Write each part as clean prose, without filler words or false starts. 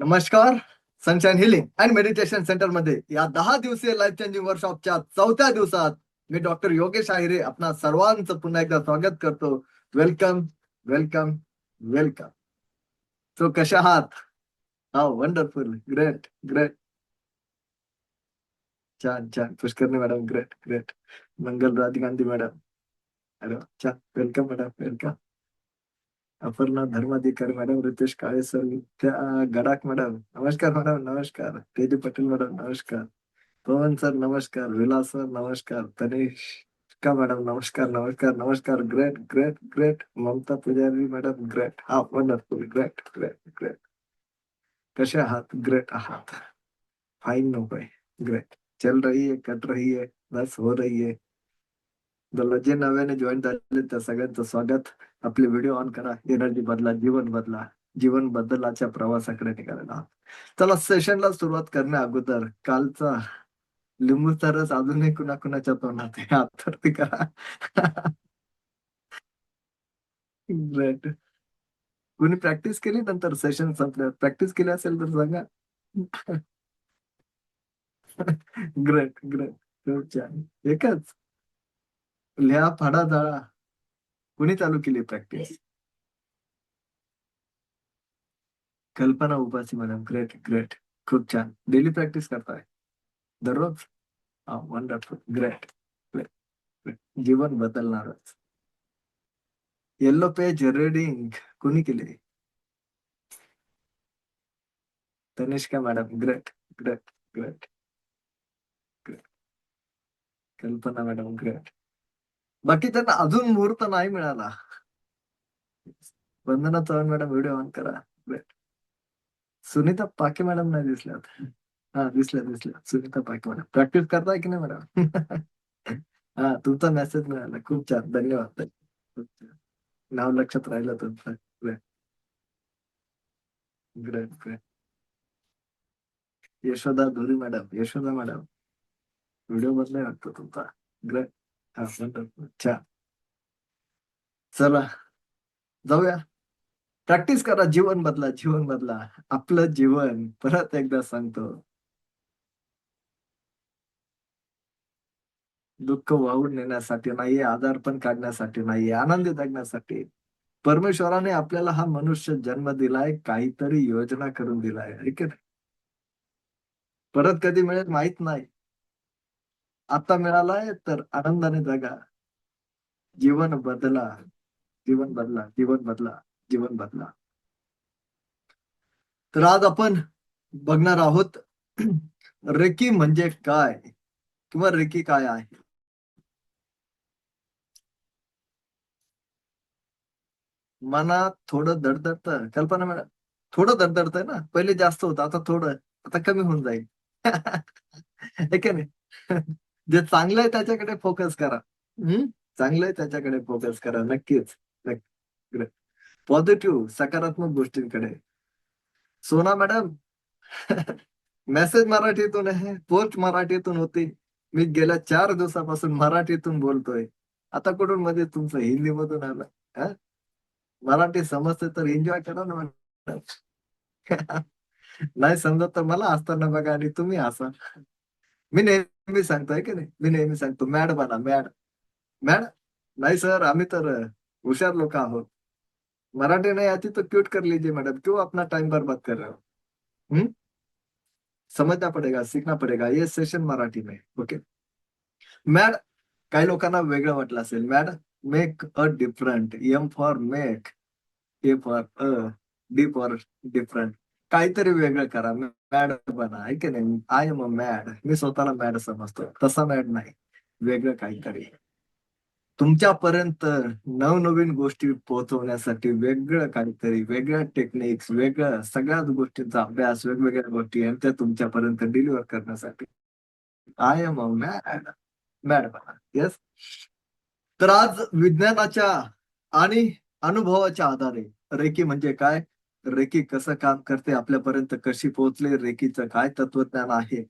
नमस्कार. Sunshine healing and meditation centre मध्ये या 10 दिवसीय लाईफ चेंजिंग वर्कशॉपच्या 4थ्या दिवसात मी डॉक्टर योगेश आहिरे आपणा सर्वांचं पुन्हा एकदा स्वागत करतो. Welcome, welcome, welcome. सो कशा आहात? हा, वंडरफुल, ग्रेट, ग्रेट. छान, छान. Pushkarni madam, great, great. Mangal Raj Gandhi madam, अरे वा, छान. Welcome madam, welcome. Aparna Dharmadhikari madam, Ritesh Kale sir, Vidya Gadakh madam, नमस्कार मॅडम, नमस्कार. तेजी पटेल मॅडम, नमस्कार. पवन सर नमस्कार, विलास सर नमस्कार, तनिष्का मॅडम नमस्कार, नमस्कार, नमस्कार. Great, great, great. Mamta Pujari madam, great. हा, वंडरफुल, ग्रेट, ग्रेट, ग्रेट. कसे आहात? ग्रेट आहात. फाइन नो भाई, ग्रेट. चल रही है, कट रही है, बस हो रही है. जे नव्याने जॉईन झाले त्या सगळ्यांचं स्वागत. आपले व्हिडिओ ऑन करा. एनर्जी बदला, जीवन बदला. जीवन बदलाच्या प्रवासाकडे निघालेला आहात. चला, सेशनला सुरुवात करण्या अगोदर कालचा लिंबूचा रस अजूनही कुणाकुणाच्या तोंडात आहे. हात वरती करा. ग्रेट. कुणी प्रॅक्टिस केली नंतर सेशन संपल्यावर? प्रॅक्टिस केली असेल तर सांगा. Great, great. खूप छान. एकच लिहा, फाडा, जाळा. कुणी चालू केली प्रॅक्टिस? कल्पना उपासी मॅडम, ग्रेट, ग्रेट. खूप छान. डेली प्रॅक्टिस करताय? दररोज? हा, वंडरफुल, ग्रेट, ग्रेट, ग्रेट. जीवन बदलणारच. येल्लो पेज रेडिंग कुणी केली? Tanishka madam, great, great, great, great. कल्पना मॅडम, ग्रेट. बाकी त्यांना अजून मुहूर्त नाही मिळाला. Vandana Chavan madam, video on करा. ग्रेट. सुनीता पाके मॅडम नाही दिसल्यात. हा, दिसल्या, दिसल्या. सुनीता पाके मॅडम प्रॅक्टिस करताय की नाही मॅडम? हा, तुमचा मेसेज मिळाला. खूप छान, धन्यवाद. खूप छान. नाव लक्षात राहिलं तुमचं. Great, great, great. Yashoda Dhuri madam, Yashoda madam, video बदलाय वाटतं तुमचा. ग्रेट. हा, वंडरफुल, छान. चला, जाऊया. प्रॅक्टिस करा. जीवन बदला, जीवन बदला. आपलं जीवन परत एकदा सांगतो, दुःख वाहून नेण्यासाठी नाहीये, आजारपण काढण्यासाठी नाहीये, आनंदी जगण्यासाठी. परमेश्वराने आपल्याला हा मनुष्य जन्म दिलाय, काहीतरी योजना करून दिलाय, है की नाही? परत कधी मिळेल माहित नाही. आता मिळालाय तर आनंदाने जगा. जीवन बदला, जीवन बदला, जीवन बदला, जीवन बदला. तर आज आपण बघणार आहोत रेकी म्हणजे काय, किंवा रेकी काय आहे. मनात थोडं दडदडतं, कल्पना मॅडम. थोडं दडदडतंय ना, पहिले जास्त होतं, आता थोडं, आता कमी होऊन जाईल. है की नाही? जे चांगलं आहे त्याच्याकडे फोकस करा. चांगलं आहे त्याच्याकडे फोकस करा. नक्कीच. नक्की. पॉझिटिव्ह, सकारात्मक गोष्टींकडे. सोना मॅडम, मेसेज मराठीतून आहे, पोस्ट मराठीतून होती. मी गेल्या 4 दिवसापासून मराठीतून बोलतोय. आता कुठून मध्ये तुमचं हिंदी मधून आलं? हा? मराठी समजते तर एन्जॉय करा ना मॅडम. नाही समजत तर मला असताना बघा आणि तुम्ही हसा. मी नेहमी सांगतोय की नाही, मी नेहमी सांगतो, मॅड बना, मॅड. मॅड नाही सर, आम्ही तर हुशार लोक आहोत. मराठी नहीं आती तो क्यूट कर लीजिए मैडम, क्यों अपना टाइम बर्बाद कर रहे हो? हम्म? समझना पडेगा, सीखना पडेगा. ये सेशन मराठी में. ओके. मॅड, काही लोकांना वेगळं वाटलं असेल. Mad, make a different. M for make, A for D for different. काहीतरी वेगळं करा. मॅड बना, आहे की नाही? I am a mad. मी स्वतःला मॅड समजतो. तसा मॅड नाही, वेगळं काहीतरी. तुमच्यापर्यंत नवनवीन गोष्टी पोहोचवण्यासाठी वेगळं काहीतरी, वेगळ्या टेक्निक्स, वेगळं सगळ्याच गोष्टींचा अभ्यास, वेगवेगळ्या गोष्टी आणि त्या तुमच्यापर्यंत डिलिव्हर करण्यासाठी I am a mad. Mad बना. येस. तर आज विज्ञानाच्या आणि अनुभवाच्या आधारे रेकी म्हणजे काय, रेकी कसं काम करते, आपल्यापर्यंत कशी पोहोचले, रेकीचं काय तत्वज्ञान आहे,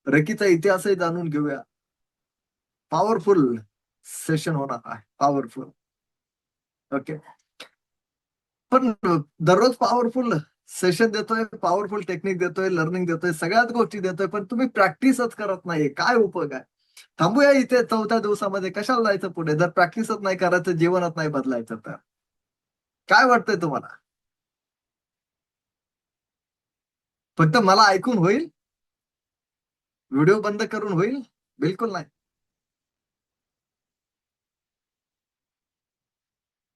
रेकीचा इतिहासही जाणून घेऊया. पॉवरफुल सेशन होणार आहे, पॉवरफुल. ओके. पण दररोज पॉवरफुल सेशन देतोय, पॉवरफुल टेक्निक देतोय, लर्निंग देतोय, सगळ्याच गोष्टी देतोय, पण तुम्ही प्रॅक्टिसच करत नाहीये. काय उपयोग आहे? थांबूया इथे 4थ्या दिवसामध्ये. कशाला जायचं पुढे? जर प्रॅक्टिसच नाही करायचं, जीवनच नाही बदलायचं तर. काय वाटतंय तुम्हाला? फक्त मला ऐकून होईल? व्हिडिओ बंद करून होईल? बिलकुल नाही.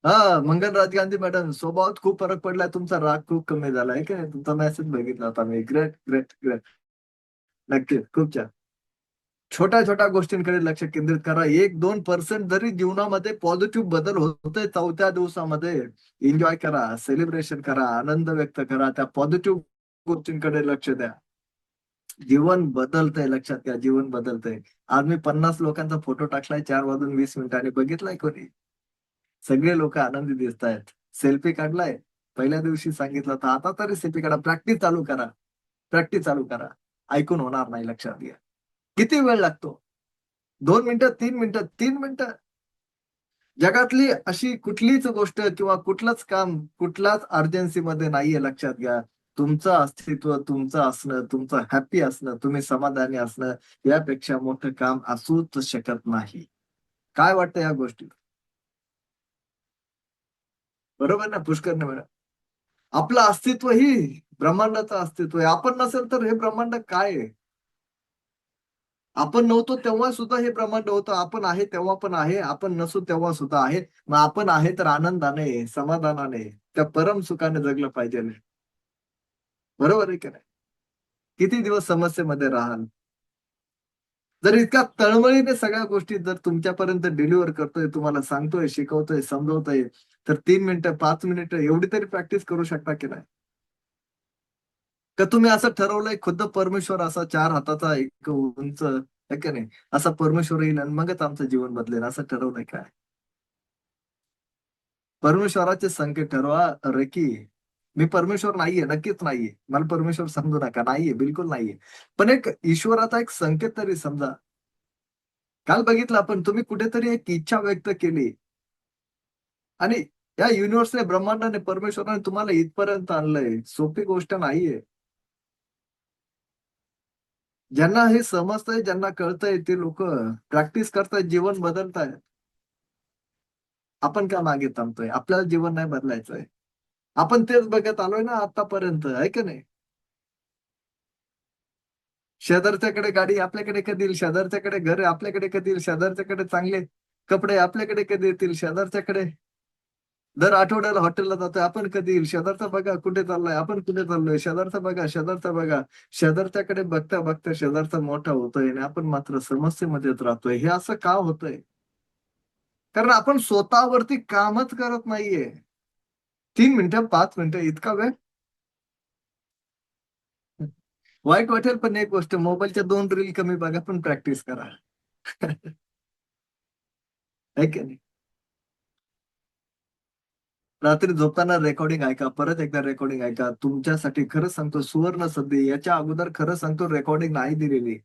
हां, मंगलराज गांधी मॅडम, स्वभावात खूप फरक पडलाय. तुमचा राग खूप कमी झाला आहे की नाही? तुमचा मेसेज बघितला होता मी. Great, great, great. नक्कीच. खूप छान. छोट्या-छोट्या गोष्टींकडे लक्ष केंद्रित करा. 1-2% जरी जीवनामध्ये पॉझिटिव्ह बदल होतोय 4थ्या दिवसामध्ये, एन्जॉय करा, सेलिब्रेशन करा, आनंद व्यक्त करा. त्या पॉझिटिव्ह गोष्टींकडे लक्ष द्या. जीवन बदलतंय, लक्षात घ्या, जीवन बदलतंय. आज मी 50 लोकांचा फोटो टाकलाय 4:20 बघितलाय कोणी? सगळे लोकं आनंदी दिसतायत. सेल्फी काढलाय. पहिल्या दिवशी सांगितलं होतं, आता तरी सेल्फी काढा. प्रॅक्टिस चालू करा. प्रॅक्टिस चालू करा. ऐकून होणार नाही, लक्षात घ्या. किती वेळ लागतो? 2 मिनिटं, 3 मिनिटं, 3 मिनिटं. जगातली अशी कुठलीच गोष्ट किंवा कुठलंच काम कुठल्याच अर्जन्सीमध्ये नाहीये, लक्षात घ्या. तुमचं अस्तित्व, तुमचं असणं, तुमचं हॅपी असणं, तुम्ही समाधानी असणं, यापेक्षा मोठं काम असूच शकत नाही. काय वाटतं या गोष्टीत? बरोबर ना, पुष्करने मॅडम? आपलं अस्तित्व ही ब्रह्मांडाचं अस्तित्व आहे. आपण नसेल तर हे ब्रह्मांड काय आहे? आपण नव्हतो तेव्हा सुद्धा हे ब्रह्मांड होतं. आपण आहे तेव्हा पण आहे. आपण नसू तेव्हा सुद्धा आहे. मग आपण आहे तर आनंदाने, समाधानाने, त्या परम सुखाने जगलं पाहिजे. बरोबर आहे की नाही? किती दिवस समस्येमध्ये राहाल? जर इतक्या तळमळीने सगळ्या गोष्टी जर तुमच्यापर्यंत डिलिव्हर करतोय, तुम्हाला सांगतोय, शिकवतोय, समजवतोय, तर 3 मिनिटं, 5 मिनिटं एवढी तरी प्रॅक्टिस करू शकता की नाही? का तुम्ही असं ठरवलंय खुद्द परमेश्वर असा 4 हाताचा एक उंच, आहे की नाही? असा परमेश्वर येईल आणि मगच आमचं जीवन बदलेल असं ठरवलंय काय? परमेश्वराचे संकेत ठरवा, रेकी. मी परमेश्वर नाहीये, नक्कीच नाहीये. मला परमेश्वर समजू नका. नाहीये, बिलकुल नाहीये. पण एक ईश्वराचा एक संकेत तरी समजा. काल बघितलं आपण तुम्ही कुठेतरी एक इच्छा व्यक्त केली आणि या युनिव्हर्सने, ब्रह्मांडाने, परमेश्वराने तुम्हाला इथपर्यंत आणलंय. सोपी गोष्ट नाहीये. ज्यांना हे समजतंय, ज्यांना कळतंय ते लोकं प्रॅक्टिस करतायत, जीवन बदलतायत. आपण का मागे थांबतोय? आपल्याला जीवन नाही बदलायचंय. आपण तेच बघत आलोय ना आतापर्यंत, आहे की नाही? शेजारच्याकडे गाडी आपल्याकडे कधी येईल? शेजारच्याकडे घर आहे आपल्याकडे कधी येईल? शेजारच्याकडे चांगले कपडे आपल्याकडे कधी येतील? शेजारच्याकडे दर आठवड्याला हॉटेलला जातोय आपण कधी येईल? शेजारचा बघा कुठे चाललाय? आपण कुठे चाललोय? शेजारचा बघा, शेजारचा बघा. शेजारच्याकडे बघता-बघता शेजारचा मोठा होतोय आणि आपण मात्र समस्येमध्येच राहतोय. हे असं का होतंय? कारण आपण स्वतःवरती कामच करत नाहीये. 3 मिनिटं, 5 मिनिटं इतका वेळ? वाईट वाटेल पण एक गोष्ट मोबाईलच्या 2 रील कमी बघा पण प्रॅक्टिस करा. आहे की नाही? रात्री झोपताना रेकॉर्डिंग ऐका. परत एकदा रेकॉर्डिंग ऐका. तुमच्यासाठी खरंच सांगतो सुवर्ण संधी याच्या अगोदर खरं सांगतो रेकॉर्डिंग नाही दिलेली.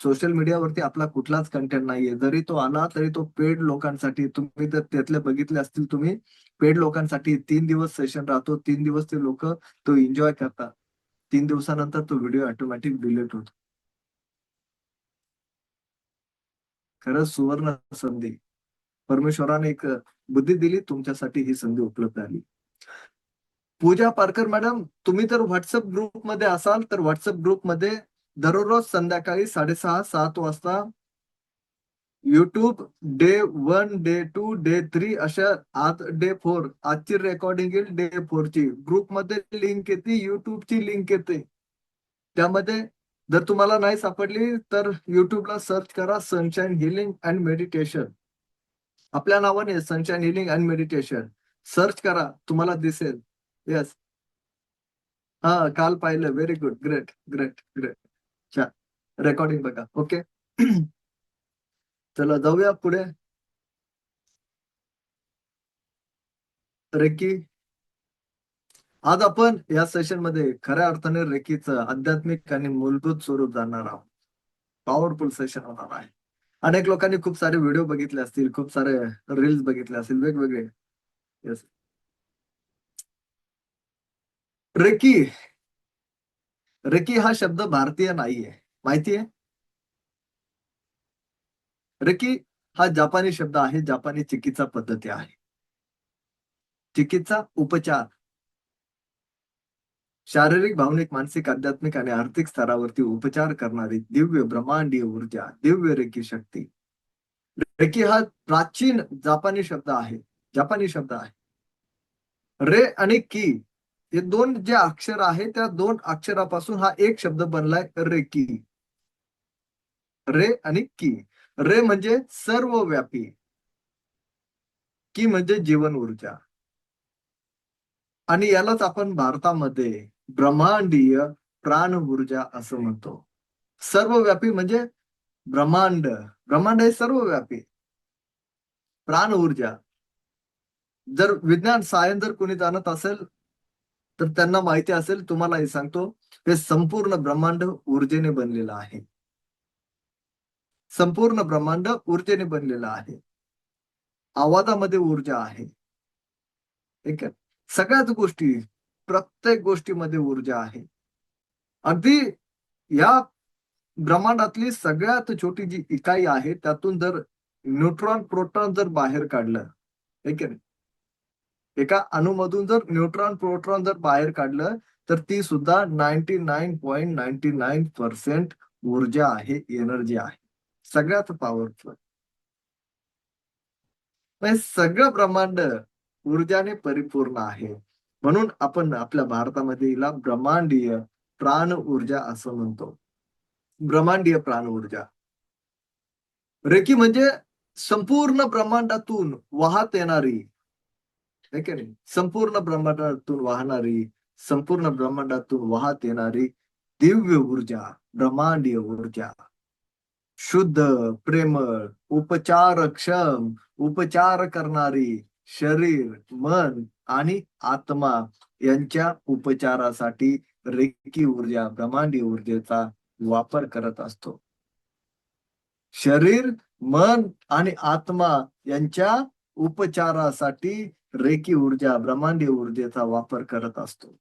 सोशल मीडियावरती आपला कुठलाच कंटेंट नाहीये. जरी तो आला तरी तो पेड लोकांसाठी. तुम्ही तर त्यातले बघितले असतील तुम्ही. पेड लोकांसाठी 3 दिवस सेशन राहतो. 3 दिवस ते लोकं तो एन्जॉय करतात. 3 दिवसानंतर तो व्हिडिओ ऑटोमॅटिक डिलीट होतो. खरंच सुवर्ण संधी. परमेश्वराने एक बुद्धी दिली तुमच्यासाठी ही संधी उपलब्ध झाली. पूजा पारकर मॅडम, तुम्ही जर WhatsApp ग्रुपमध्ये असाल, तर WhatsApp ग्रुपमध्ये दररोज संध्याकाळी 6:30-7 वाजता YouTube डे 1, डे 2, डे 3 अशा आज डे 4 आजची रेकॉर्डिंग येईल डे 4 ची. ग्रुपमध्ये लिंक येते, YouTubeची लिंक येते. त्यामध्ये जर तुम्हाला नाही सापडली, तर YouTubeला सर्च करा सनशाईन हीलिंग अँड मेडिटेशन. आपल्या नावाने sunshine healing and meditation. Search करा, तुम्हाला दिसेल. येस. हां, काल पाहिलं. Very good. Great, great, great. छान. रेकॉर्डिंग बघा. ओके. चला जाऊया पुढे. रेकी. आज आपण या सेशनमध्ये खऱ्या अर्थाने रेकीचं आध्यात्मिक आणि मूलभूत स्वरूप जाणणार आहोत. पॉवरफुल सेशन होणार आहे. अनेक लोकांनी खूप सारे व्हिडिओ बघितले असतील, खूप सारे रील्स बघितले असतील वेगवेगळे. येस. रेकी. रेकी हा शब्द भारतीय नाहीये, माहितीये? रेकी हा जपानी शब्द आहे, जपानी चिकित्सा पद्धती आहे. चिकित्सा, उपचार, शारीरिक, भावनिक, मानसिक, आध्यात्मिक आणि आर्थिक स्तरावरती उपचार करणारी दिव्य ब्रह्मांडीय ऊर्जा, दिव्य रेकी शक्ती. रेकी हा प्राचीन जापानी शब्द आहे. जापानी शब्द आहे. रे आणि की हे दोन जे अक्षर आहे त्या दोन अक्षरापासून हा एक शब्द बनलाय रेकी. रे आणि की. रे म्हणजे सर्वव्यापी, की म्हणजे जीवन ऊर्जा. आणि यालाच आपण भारतामध्ये ब्रह्मांडीय प्राण ऊर्जा असं म्हणतो. सर्वव्यापी म्हणजे ब्रह्मांड. ब्रह्मांड हे सर्वव्यापी. प्राण ऊर्जा. जर विज्ञान सायन्स जर कोणी जाणत असेल तर त्यांना माहिती असेल, तुम्हालाही सांगतो, हे संपूर्ण ब्रह्मांड ऊर्जेने बनलेलं आहे. संपूर्ण ब्रह्मांड ऊर्जेने बनलेलं आहे. आवाजामध्ये ऊर्जा आहे. ठीक आहे. सगळ्याच गोष्टी, प्रत्येक गोष्टीमध्ये ऊर्जा आहे. अगदी या ब्रह्मांडातली सगळ्यात छोटी जी इकाई आहे त्यातून जर न्यूट्रॉन प्रोटॉन जर बाहेर काढलं, ठीक आहे, एका अणुमधून जर न्यूट्रॉन प्रोटॉन जर बाहेर काढलं तर ती सुद्धा 99.99% ऊर्जा आहे, एनर्जी आहे. सगळ्यात पॉवरफुल. सगळं ब्रह्मांड ऊर्जाने परिपूर्ण आहे. म्हणून आपण आपल्या भारतामध्ये हिला ब्रह्मांडीय प्राण ऊर्जा असं म्हणतो. ब्रह्मांडीय प्राण ऊर्जा. रेकी म्हणजे संपूर्ण ब्रह्मांडातून वाहत येणारी, है की नाही? संपूर्ण ब्रह्मांडातून वाहणारी, संपूर्ण ब्रह्मांडातून वाहत येणारी दिव्य ऊर्जा, ब्रह्मांडीय ऊर्जा. शुद्ध, प्रेमळ, उपचारक्षम, उपचार करणारी, शरीर, मन आणि आत्मा यांच्या उपचारासाठी रेकी ऊर्जा, ब्रह्मांडीय ऊर्जेचा वापर करत असतो. शरीर, मन आणि आत्मा यांच्या उपचारासाठी रेकी ऊर्जा, ब्रह्मांडीय ऊर्जेचा वापर करत असतो.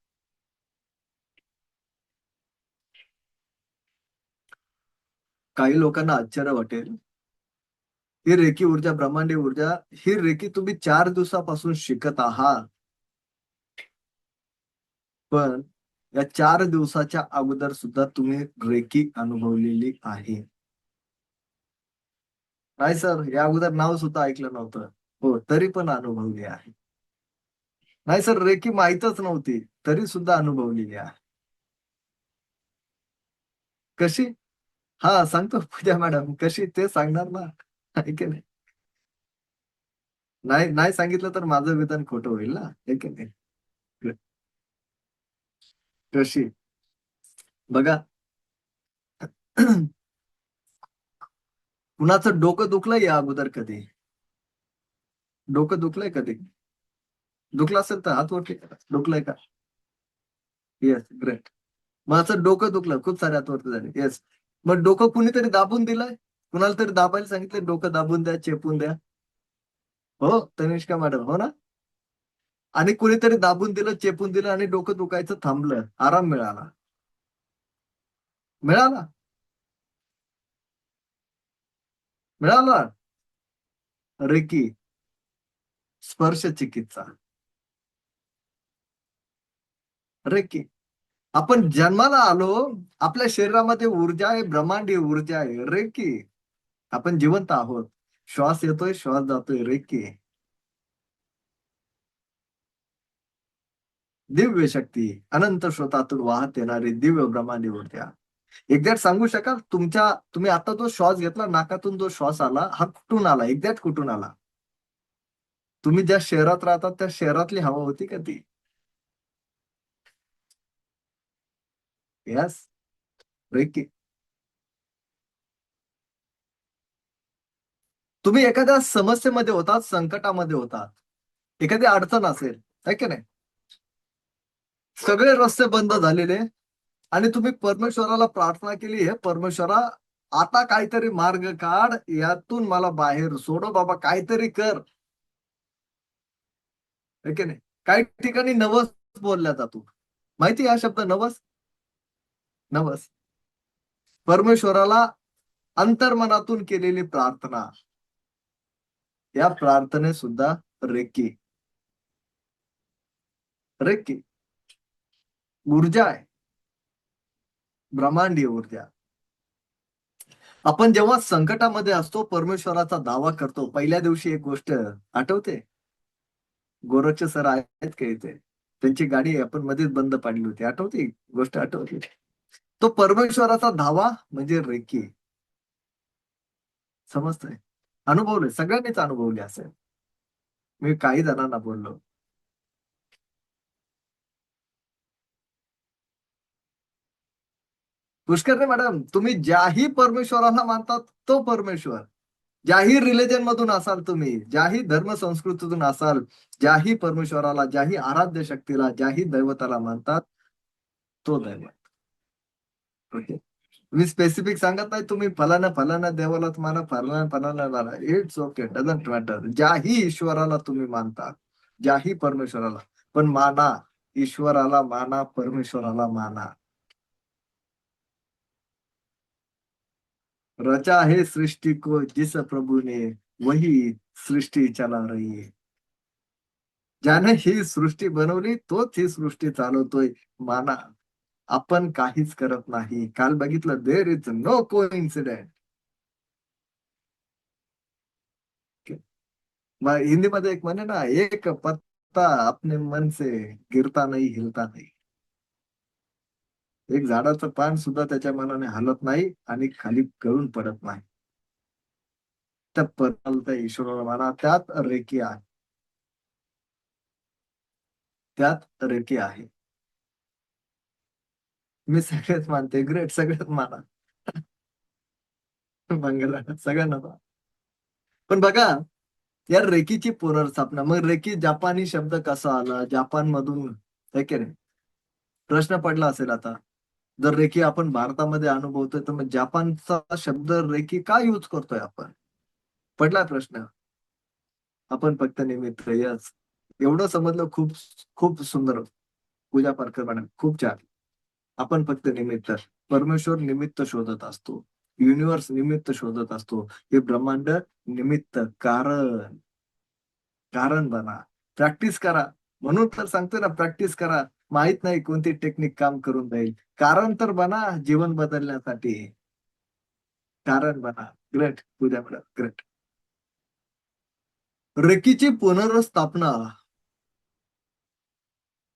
काही लोकांना आश्चर्य वाटेल, ही रेकी ऊर्जा, ब्रह्मांडीय ऊर्जा, ही रेकी तुम्ही 4 दिवसापासून शिकत आहात. पण या 4 दिवसाच्या अगोदर सुद्धा तुम्ही रेकी अनुभवलेली आहे. नाही सर, या अगोदर नाव सुद्धा ऐकलं नव्हतं. हो, तरी पण अनुभवली आहे. नाही सर, रेकी माहीतच नव्हती, तरी सुद्धा अनुभवलेली आहे. कशी? हां, सांगतो पूजा मॅडम. कशी ते सांगणार ना. आहे की नाही? नाही नाही सांगितलं तर माझं विधान खोटं होईल ना. आहे की नाही? कशी? बघा. कुणाचं डोकं दुखलंय या अगोदर कधी? डोकं दुखलंय कधी? दुखलं असेल तर हात वरती करा. दुखलंय का? Yes, great. माझं डोकं दुखलं. खूप सारे हात वरती झाले. येस. मग डोकं कुणीतरी दाबून दिलंय? कुणाला तरी दाबायला सांगितलंय, डोकं दाबून द्या, चेपून द्या. हो, तनिष्का मॅडम. हो ना? आणि कुणीतरी दाबून दिलं, चेपून दिलं आणि डोकं दुखायचं थांबलं. आराम मिळाला. मिळाला? मिळाला? रेकी, स्पर्श चिकित्सा. रेकी. आपण जन्माला आलो, आपल्या शरीरामध्ये ऊर्जा आहे, ब्रह्मांडीय ऊर्जा आहे. रेकी. आपण जिवंत आहोत. श्वास येतोय, श्वास जातोय. रेकी. दिव्य शक्ती, अनंत स्रोतातून वाहत येणारी दिव्य ब्रह्मांडीय ऊर्जा. एक्झॅक्ट सांगू शकाल तुम्ही आता जो श्वास घेतला, नाकातून जो श्वास आला, हा कुठून आला? एक्झॅक्ट कुठून आला? तुम्ही ज्या शहरात राहतात त्या शहरातली हवा होती का ती? येस. रेकी. तुम्ही एखाद्या समस्येमध्ये होतात, संकटामध्ये होतात, एखादी अडचण असेल, है की नाही? सगळे रस्ते बंद झालेले आणि तुम्ही परमेश्वराला प्रार्थना केली, हे परमेश्वरा, आता काहीतरी मार्ग काढ, यातून मला बाहेर सोड बाबा, काहीतरी कर. है की नाही? काही ठिकाणी नवस बोलला जातो. माहिती हा शब्द नवस? नवस परमेश्वराला अंतर्मनातून केलेली प्रार्थना, या प्रार्थने सुद्धा रेकी. रेकी ऊर्जा आहे, ब्रह्मांडीय ऊर्जा. आपण जेव्हा संकटामध्ये असतो, परमेश्वराचा दावा करतो. पहिल्या दिवशी एक गोष्ट आठवते? गोरखचे सर आहेत का इथे? त्यांची गाडी आपण मध्येच बंद पाडली होती. आठवते? गोष्ट आठवते? तो परमेश्वराचा धावा म्हणजे रेकी. समजतंय? अनुभवलंय, सगळ्यांनीच अनुभवले असेल. मी काही जणांना बोललो. पुष्करने मॅडम, तुम्ही ज्याही परमेश्वराला मानतात तो परमेश्वर, ज्याही रिलिजन मधून असाल तुम्ही, ज्याही धर्म संस्कृतीतून असाल, ज्याही परमेश्वराला, ज्याही आराध्य शक्तीला, ज्याही दैवताला मानतात, तो दैवत. ओके. मी स्पेसिफिक सांगत नाही तुम्ही फलाना फलाना देवालाच माना, फलाना फलाना माना. It's okay, doesn't matter. ज्याही ईश्वराला तुम्ही मानता, ज्याही परमेश्वराला, पण माना, ईश्वराला माना, परमेश्वराला माना. रचा है सृष्टि को जिस प्रभु ने, वही सृष्टी चला रही है. ज्याने ही सृष्टी बनवली तोच ही सृष्टी चालवतोय. माना, आपण काहीच करत नाही. काल बघितलं, देर इज नो को इन्सिडेंट. हिंदीमध्ये एक म्हणे ना, एक पत्ता अपने मन से गिरता नाही, हिलता नाही. एक झाडाचं पान सुद्धा त्याच्या मनाने हलत नाही आणि खाली गळून पडत नाही. त्या त्या ईश्वराला माना, त्यात रेकी आहे, त्यात रेकी आहे. मी सगळेच मानते, ग्रेट, सगळेच माना. मंगला सगळ्यांना माना. पण बघा, या रेकीची पुनर्स्थापना, मग रेकी जपानी शब्द कसा आला, जपान मधून, है की नाही? प्रश्न पडला असेल आता. जर रेकी आपण भारतामध्ये अनुभवतोय, तर मग जपानचा शब्द रेकी का यूज करतोय आपण? पडला प्रश्न. आपण फक्त निमित्त. यस, एवढं समजलं, खूप खूप सुंदर. पूजा पारकर मॅडम, खूप छान. आपण फक्त निमित्त. परमेश्वर निमित्त शोधत असतो, युनिव्हर्स निमित्त शोधत असतो. हे ब्रह्मांड निमित्त, कारण. कारण बना, प्रॅक्टिस करा. म्हणून तर सांगतोय ना, प्रॅक्टिस करा. माहित नाही कोणती टेक्निक काम करून जाईल. कारण तर बना जीवन बदलण्यासाठी. कारण बना. ग्रेट पूजा मॅडम, ग्रेट. रेकीची पुनर्स्थापना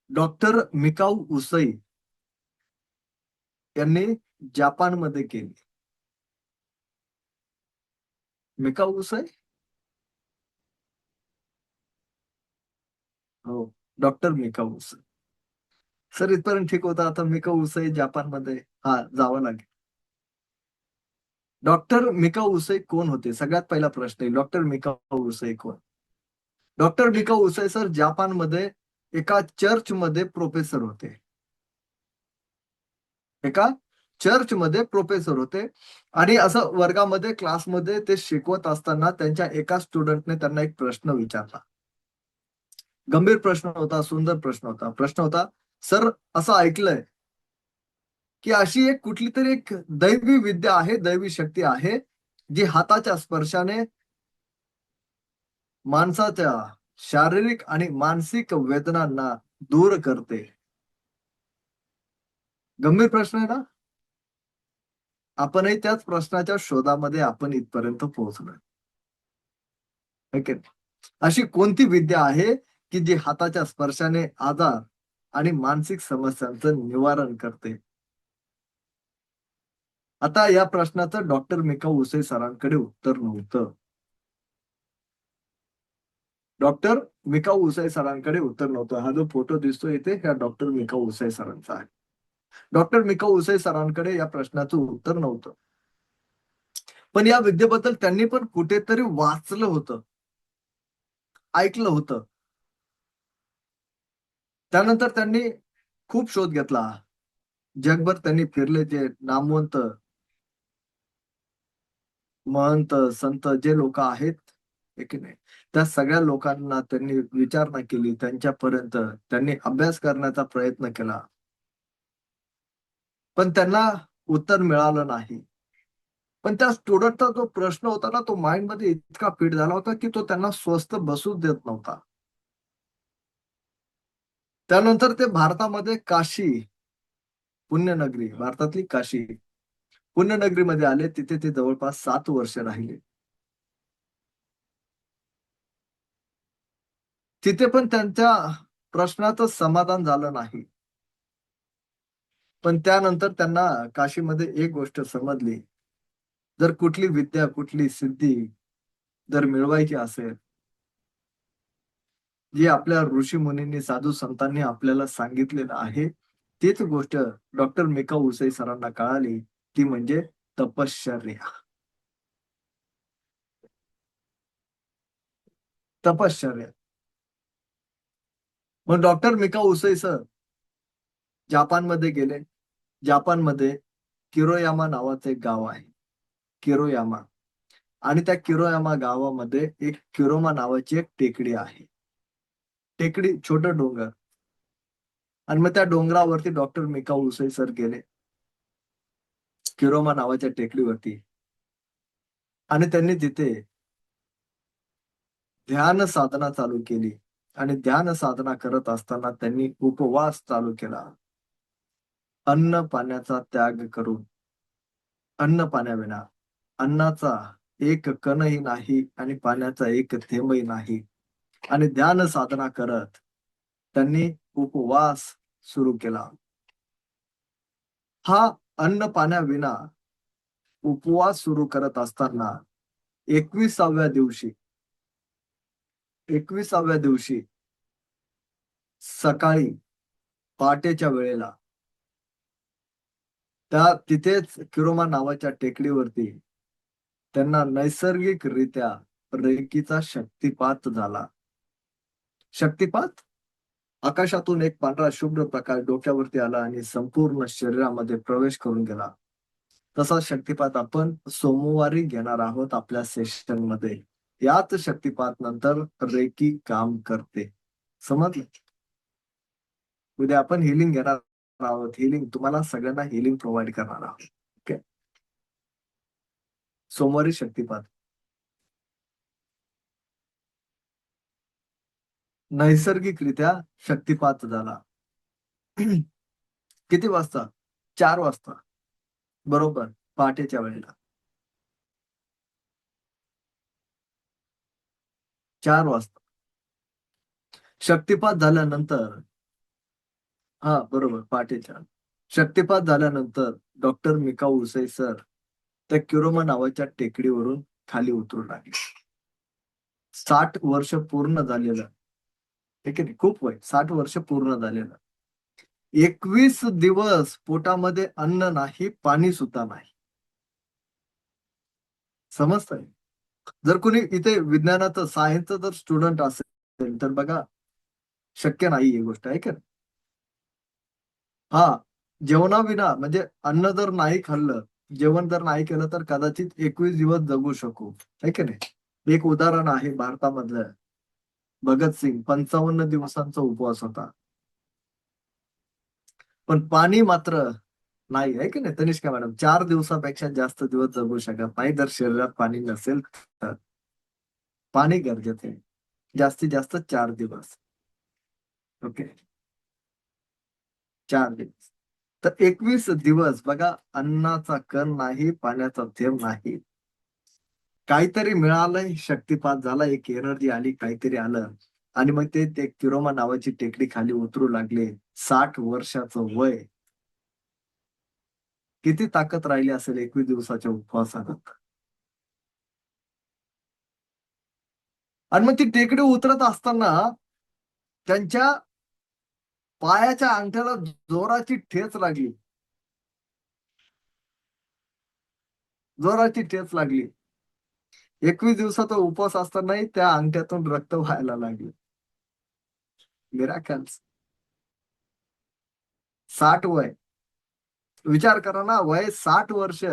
डॉक्टर मिकाऊ उसई यांनी जपानमध्ये केली. मिकाऊ उसई, हो, डॉक्टर मिकाऊ उसई. सर इथपर्यंत ठीक होतं. आता मिकाऊ उसई जपानमध्ये, हा, जावं लागेल. डॉक्टर मिकाऊ उसई कोण होते? सगळ्यात पहिला प्रश्न आहे, डॉक्टर मिकाऊ उसई कोण? डॉक्टर मिकाऊ उसई सर जपानमध्ये एका चर्चमध्ये प्रोफेसर होते. एका चर्चमध्ये प्रोफेसर होते. आणि असं वर्गामध्ये, क्लासमध्ये ते शिकवत असताना त्यांच्या एका स्टुडंटने त्यांना एक प्रश्न विचारला. गंभीर प्रश्न होता, सुंदर प्रश्न होता. प्रश्न होता, सर, असं ऐकलंय की अशी एक कुठली तरी एक दैवी विद्या आहे, दैवी शक्ती आहे, जी हाताच्या स्पर्शाने माणसाच्या शारीरिक आणि मानसिक वेदनांना दूर करते. गंभीर प्रश्न आहे ना? आपणही त्याच प्रश्नाच्या शोधामध्ये आपण इथपर्यंत पोहोचलोय. है की नाही? अशी कोणती विद्या आहे की जी हाताच्या स्पर्शाने आजार आणि मानसिक समस्यांचं निवारण करते? आता या प्रश्नाचं डॉक्टर मिकाऊ उसे सरांकडे उत्तर नव्हतं. डॉक्टर मिकाऊ उसाई सरांकडे उत्तर नव्हतं. हा जो फोटो दिसतोय इथे, ह्या डॉक्टर मिकाऊ उसाई सरांचा आहे. डॉक्टर मिकाऊ उसाई सरांकडे या प्रश्नाचं उत्तर नव्हतं. पण या विद्येबद्दल त्यांनी पण कुठेतरी वाचलं होतं, ऐकलं होतं. त्यानंतर त्यांनी खूप शोध घेतला. जगभर त्यांनी फिरले, जे नामवंत महंत, संत जे लोक आहेत, हे की नाही, त्या सगळ्या लोकांना त्यांनी विचारणा केली. त्यांच्यापर्यंत त्यांनी अभ्यास करण्याचा प्रयत्न केला. पण त्यांना उत्तर मिळालं नाही. पण त्या स्टुडंटचा जो प्रश्न होता ना, तो माइंडमध्ये इतका फिट झाला होता, की तो त्यांना स्वस्थ बसूच देत नव्हता. त्यानंतर ते भारतामध्ये काशी, पुण्यनगरी, भारतातली काशी, पुण्यनगरीमध्ये आले. तिथे ते जवळपास 7 वर्ष राहिले. तिथे पण त्यांच्या प्रश्नाचं समाधान झालं नाही. पण त्यानंतर त्यांना काशीमध्ये एक गोष्ट समजली, जर कुठली विद्या, कुठली सिद्धी जर मिळवायची असेल, जी आपल्या ऋषीमुनींनी, साधू संतांनी आपल्याला सांगितलेलं आहे, तीच गोष्ट डॉक्टर मिका उसई सरांना कळाली, ती म्हणजे तपश्चर्या. तपश्चर्या. मग डॉक्टर मिका उसई सर जपानमध्ये गेले. जपानमध्ये किरोयामा नावाचं एक गाव आहे. किरोयामा. आणि त्या किरोयामा गावामध्ये एक किरोमा नावाची एक टेकडी आहे. टेकडी, छोटं डोंगर. आणि मग त्या डोंगरावरती डॉक्टर मिका उसई सर गेले. किरोमा नावाच्या टेकडीवरती. आणि त्यांनी तिथे ध्यान साधना चालू केली. आणि ध्यान साधना करत असताना त्यांनी उपवास चालू केला. अन्न पाण्याचा त्याग करून. अन्न पाण्याविना. अन्नाचा एक कणही नाही आणि पाण्याचा एक थेंबही नाही. आणि ध्यान साधना करत त्यांनी उपवास सुरू केला. हा अन्न पाण्याविना उपवास सुरू करत असताना 21व्या दिवशी 21व्या दिवशी सकाळी पहाटेच्या वेळेला त्या तिथेच किरोमा नावाच्या टेकडीवरती त्यांना नैसर्गिकरित्या रेकीचा शक्तिपात झाला. शक्तिपात? आकाशातून एक पांढरा शुभ्र प्रकाश डोक्यावरती आला आणि संपूर्ण शरीरामध्ये प्रवेश करून गेला. तसा शक्तिपात आपण सोमवारी घेणार आहोत आपल्या सेशनमध्ये. याच शक्तिपात नंतर रेकी काम करते. समजलं? उद्या आपण हिलिंग घेणार आहोत. हिलिंग तुम्हाला सगळ्यांना हिलिंग प्रोव्हाइड करणार आहोत. ओके. सोमवारी शक्तिपात. नैसर्गिकरित्या शक्तिपात झाला. किती वाजता? 4 वाजता. बरोबर पहाटेच्या वेळेला. 4 वाजता. शक्तिपात झाल्यानंतर बरोबर पहाटेच्या. शक्तिपात झाल्यानंतर डॉक्टर मिका उसई सर त्या किरोमा नावाच्या टेकडीवरून खाली उतरू लागले. 60 वर्ष पूर्ण झालेलं. हे की नाही? खूप वय. 60 वर्ष पूर्ण झालेलं. 21 दिवस पोटामध्ये अन्न नाही, पाणी सुद्धा नाही. समजतंय? जर कोणी इथे विज्ञानाचं, सायन्सचं जर स्टुडंट असेल, तर बघा शक्य नाही ही गोष्ट आहे का नाही? हां, जेवणाविना म्हणजे अन्न जर नाही खाल्लं, जेवण जर नाही केलं, तर कदाचित 21 दिवस जगू शकू. आहे की नाही? एक उदाहरण आहे भारतामधलं. भगतसिंग 55 दिवसांचा उपवास होता. पण पाणी मात्र नाही, आहे की नाही तनिष्का मॅडम? 4 दिवसापेक्षा जास्त दिवस जगू शकत नाही, जर शरीरात पाणी नसेल तर. पाणी गरजेचं आहे. जास्तीत जास्त 4 दिवस. ओके. 4 दिवस. तर 21 दिवस बघा, अन्नाचा कण नाही, पाण्याचा थेंब नाही. काहीतरी मिळालंय, शक्तिपात झाला, एक एनर्जी आली, काहीतरी आलं आणि मग ते किरोमा नावाची टेकडी खाली उतरू लागले. 60 वर्षाचं वय. किती ताकद राहिली असेल 21 दिवसाच्या उपवासात. आणि मग ती टेकडी उतरत असताना त्यांच्या पायाच्या अंगठ्याला जोराची ठेच लागली. जोराची ठेच लागली. 21 दिवसाचा उपवास असतानाही त्या अंगठ्यातून रक्त व्हायला लागले. मिराकल्स. 60 वय. विचार करा ना, वय 60 वर्ष,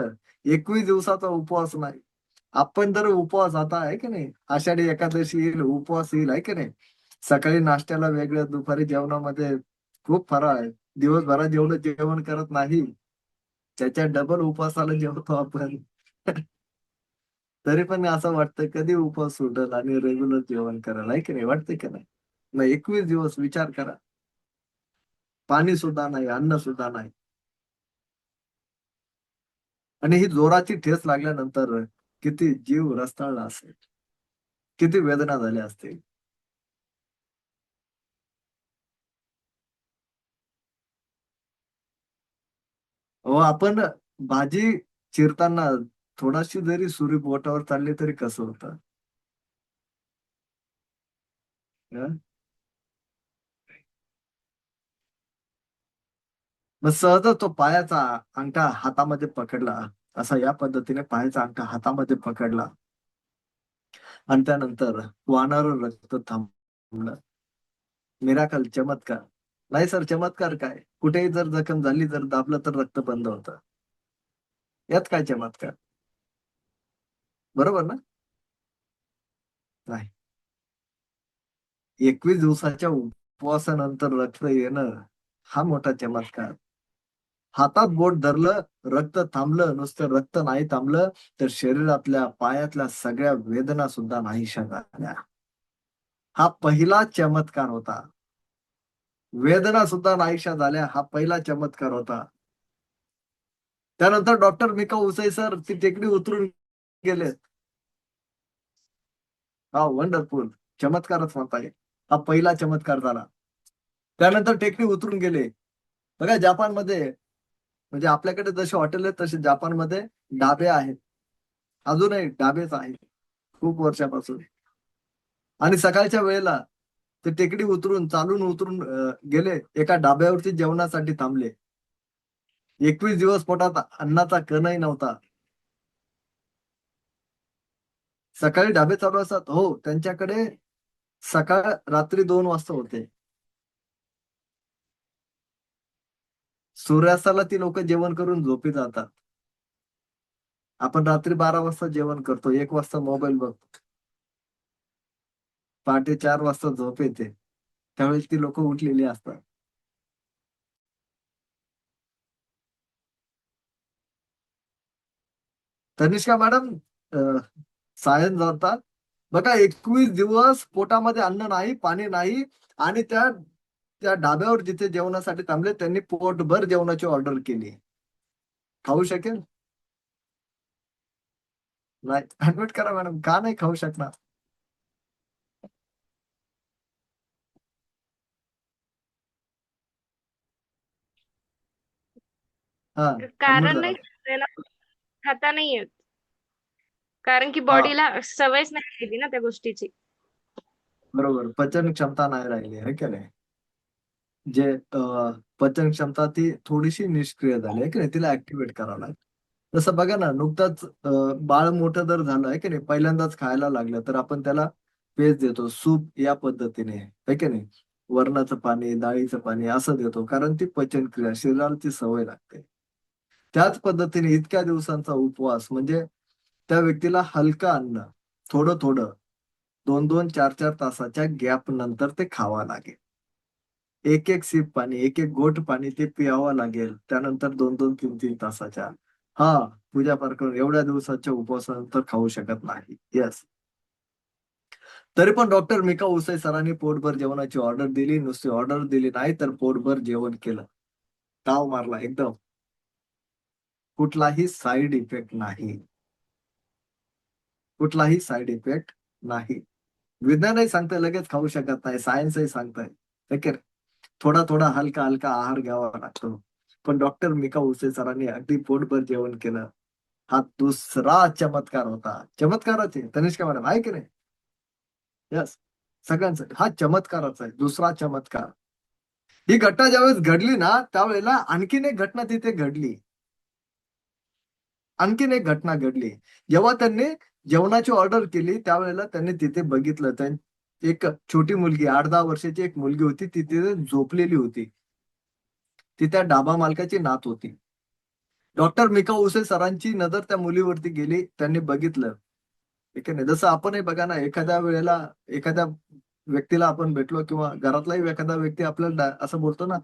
21 दिवसाचा उपवास नाही. आपण जर उपवास आता आहे की नाही, आषाढी एकादशी येईल, उपवास येईल, आहे की नाही? सकाळी नाश्त्याला वेगळं, दुपारी जेवणामध्ये खूप फराळ आहे. दिवसभरात जेवढं जेवण करत नाही, त्याच्या डबल उपवासाला जेवतो आपण. तरी पण असं वाटतं कधी उपवास सुटेल आणि रेग्युलर जेवण करायला, आहे की नाही? वाटतंय की नाही? मग 21 दिवस विचार करा. पाणी सुद्धा नाही, अन्न सुद्धा नाही. आणि ही जोराची ठेच लागल्यानंतर किती जीव रस्ताळला असेल, किती वेदना झाल्या असतील. अहो, आपण भाजी चिरताना थोडीशी जरी सुरी बोटावर चालली तरी कसं होतं? हं? मग सहजच तो पायाचा अंगठा हातामध्ये पकडला. असा या पद्धतीने पायाचा अंगठा हातामध्ये पकडला आणि त्यानंतर वाहणारं रक्त थांबलं. मिराकल, चमत्कार. नाही सर, चमत्कार काय? कुठेही जर जखम झाली, जर दाबलं तर रक्त बंद होतं. यात काय चमत्कार? बरोबर ना? नाही. 21 दिवसाच्या उपवासानंतर रक्त येणं, हा मोठा चमत्कार. हातात बोट धरलं, रक्त थांबलं. नुसतं रक्त नाही थांबलं, तर शरीरातल्या, पायातल्या सगळ्या वेदना सुद्धा नाहीशा झाल्या. हा पहिला चमत्कार होता. वेदना सुद्धा नाहीशा झाल्या, हा पहिला चमत्कार होता. त्यानंतर डॉक्टर मिका उसाई सर ती टेकडी उतरून गेलेत. हा वंडरफुल. चमत्कारच म्हणता येईल. हा पहिला चमत्कार झाला. त्यानंतर टेकडी उतरून गेले. बघा जपानमध्ये, म्हणजे आपल्याकडे जसे हॉटेल आहेत तसे जपानमध्ये ढाबे आहेत. अजूनही ढाबेच आहेत खूप वर्षापासून. आणि सकाळच्या वेळेला ते टेकडी उतरून, चालून उतरून गेले. एका ढाब्यावरती जेवणासाठी थांबले. 21 दिवस पोटात अन्नाचा कणही नव्हता. सकाळी ढाबे चालू असतात. हो, त्यांच्याकडे सकाळ रात्री 2 वाजता होते. सूर्यास्ताला ती लोकं जेवण करून झोपी जातात. आपण रात्री 12 वाजता जेवण करतो, 1 वाजता मोबाईल बघतो. पहाटे 4 वाजता झोप येते. त्यावेळेस ती लोकं उठलेली असतात. तनिष्का मॅडम, अ, सायन्स जातात. बघा 21 दिवस पोटामध्ये अन्न नाही, पाणी नाही आणि त्या त्या ढाब्यावर जिथे जेवणासाठी थांबले त्यांनी पोटभर जेवणाची ऑर्डर केली. खाऊ शकेल? नाही. ॲडमिट करा मॅडम. का नाही खाऊ शकणार? हां, ॲडमिट कारण झाला. नाही त्याला खाता नाही येत. कारण की हां, बॉडीला सवयच नाही राहिली ना त्या गोष्टीची. बरोबर. पचन क्षमता नाही राहिली, आहे की नाही? जे पचन क्षमता ती थोडीशी निष्क्रिय झाली, आहे की नाही? तिला ॲक्टिव्हेट करावं लागेल. तसं बघा ना, नुकताच बाळ मोठं जर झालं, आहे की नाही? पहिल्यांदाच खायला लागलं, तर आपण त्याला पेज देतो, सूप या पद्धतीने, आहे की नाही? वरणाचं पाणी, डाळीचं पाणी असं देतो, कारण ती पचनक्रिया, शरीराला ती सवय लागते. त्याच पद्धतीने इतक्या दिवसांचा उपवास म्हणजे त्या व्यक्तीला हलकं अन्न, थोडं-थोडं, 2-2, 4-4 तासाच्या गॅप नंतर ते खावं लागेल. एक-एक सिप पाणी, एक-एक घोट पाणी ते प्यावं लागेल. त्यानंतर 2-2, 3-3 तासाच्या. हां, पूजा-पाठ करून एवढ्या दिवसाच्या उपवासानंतर खाऊ शकत नाही. येस. तरी पण डॉक्टर मिका उसाई सरांनी पोटभर जेवणाची ऑर्डर दिली. नुसती ऑर्डर दिली नाही, तर पोटभर जेवण केलं. ताव मारला एकदम. कुठलाही साइड इफेक्ट नाही. कुठलाही साइड इफेक्ट नाही. विज्ञानही सांगतंय लगेच खाऊ शकत नाही. सायन्सही सांगतंय. है की नाही? थोडा-थोडा, हलका-हलका आहार घ्यावा लागतो. पण डॉक्टर मिका उसे सरांनी अगदी पोटभर जेवण केलं. हा दुसरा चमत्कार होता. चमत्कारच आहे. तनिष्का मॅडम, आहे की नाही? येस. सगळ्यांसाठी. हा चमत्कारच आहे. दुसरा चमत्कार. ही घटना ज्यावेळेस घडली ना, त्यावेळेला आणखीन एक घटना तिथे घडली. आणखीन एक घटना घडली. जेव्हा त्यांनी जेवणाची ऑर्डर केली, त्यावेळेला त्यांनी तिथे बघितलं. एक छोटी मुलगी 8-10 वर्षाची एक मुलगी होती. ती तिथे झोपलेली होती. ती त्या ढाबा मालकाची नात होती. डॉक्टर मिका उसे सरांची नजर त्या मुलीवरती गेली. त्यांनी बघितलं. ठीक आहे ना. जसं आपणही बघा ना, एखाद्या वेळेला एखाद्या व्यक्तीला आपण भेटलो किंवा घरातलाही एखादा व्यक्ती आपल्याला असं बोलतो ना,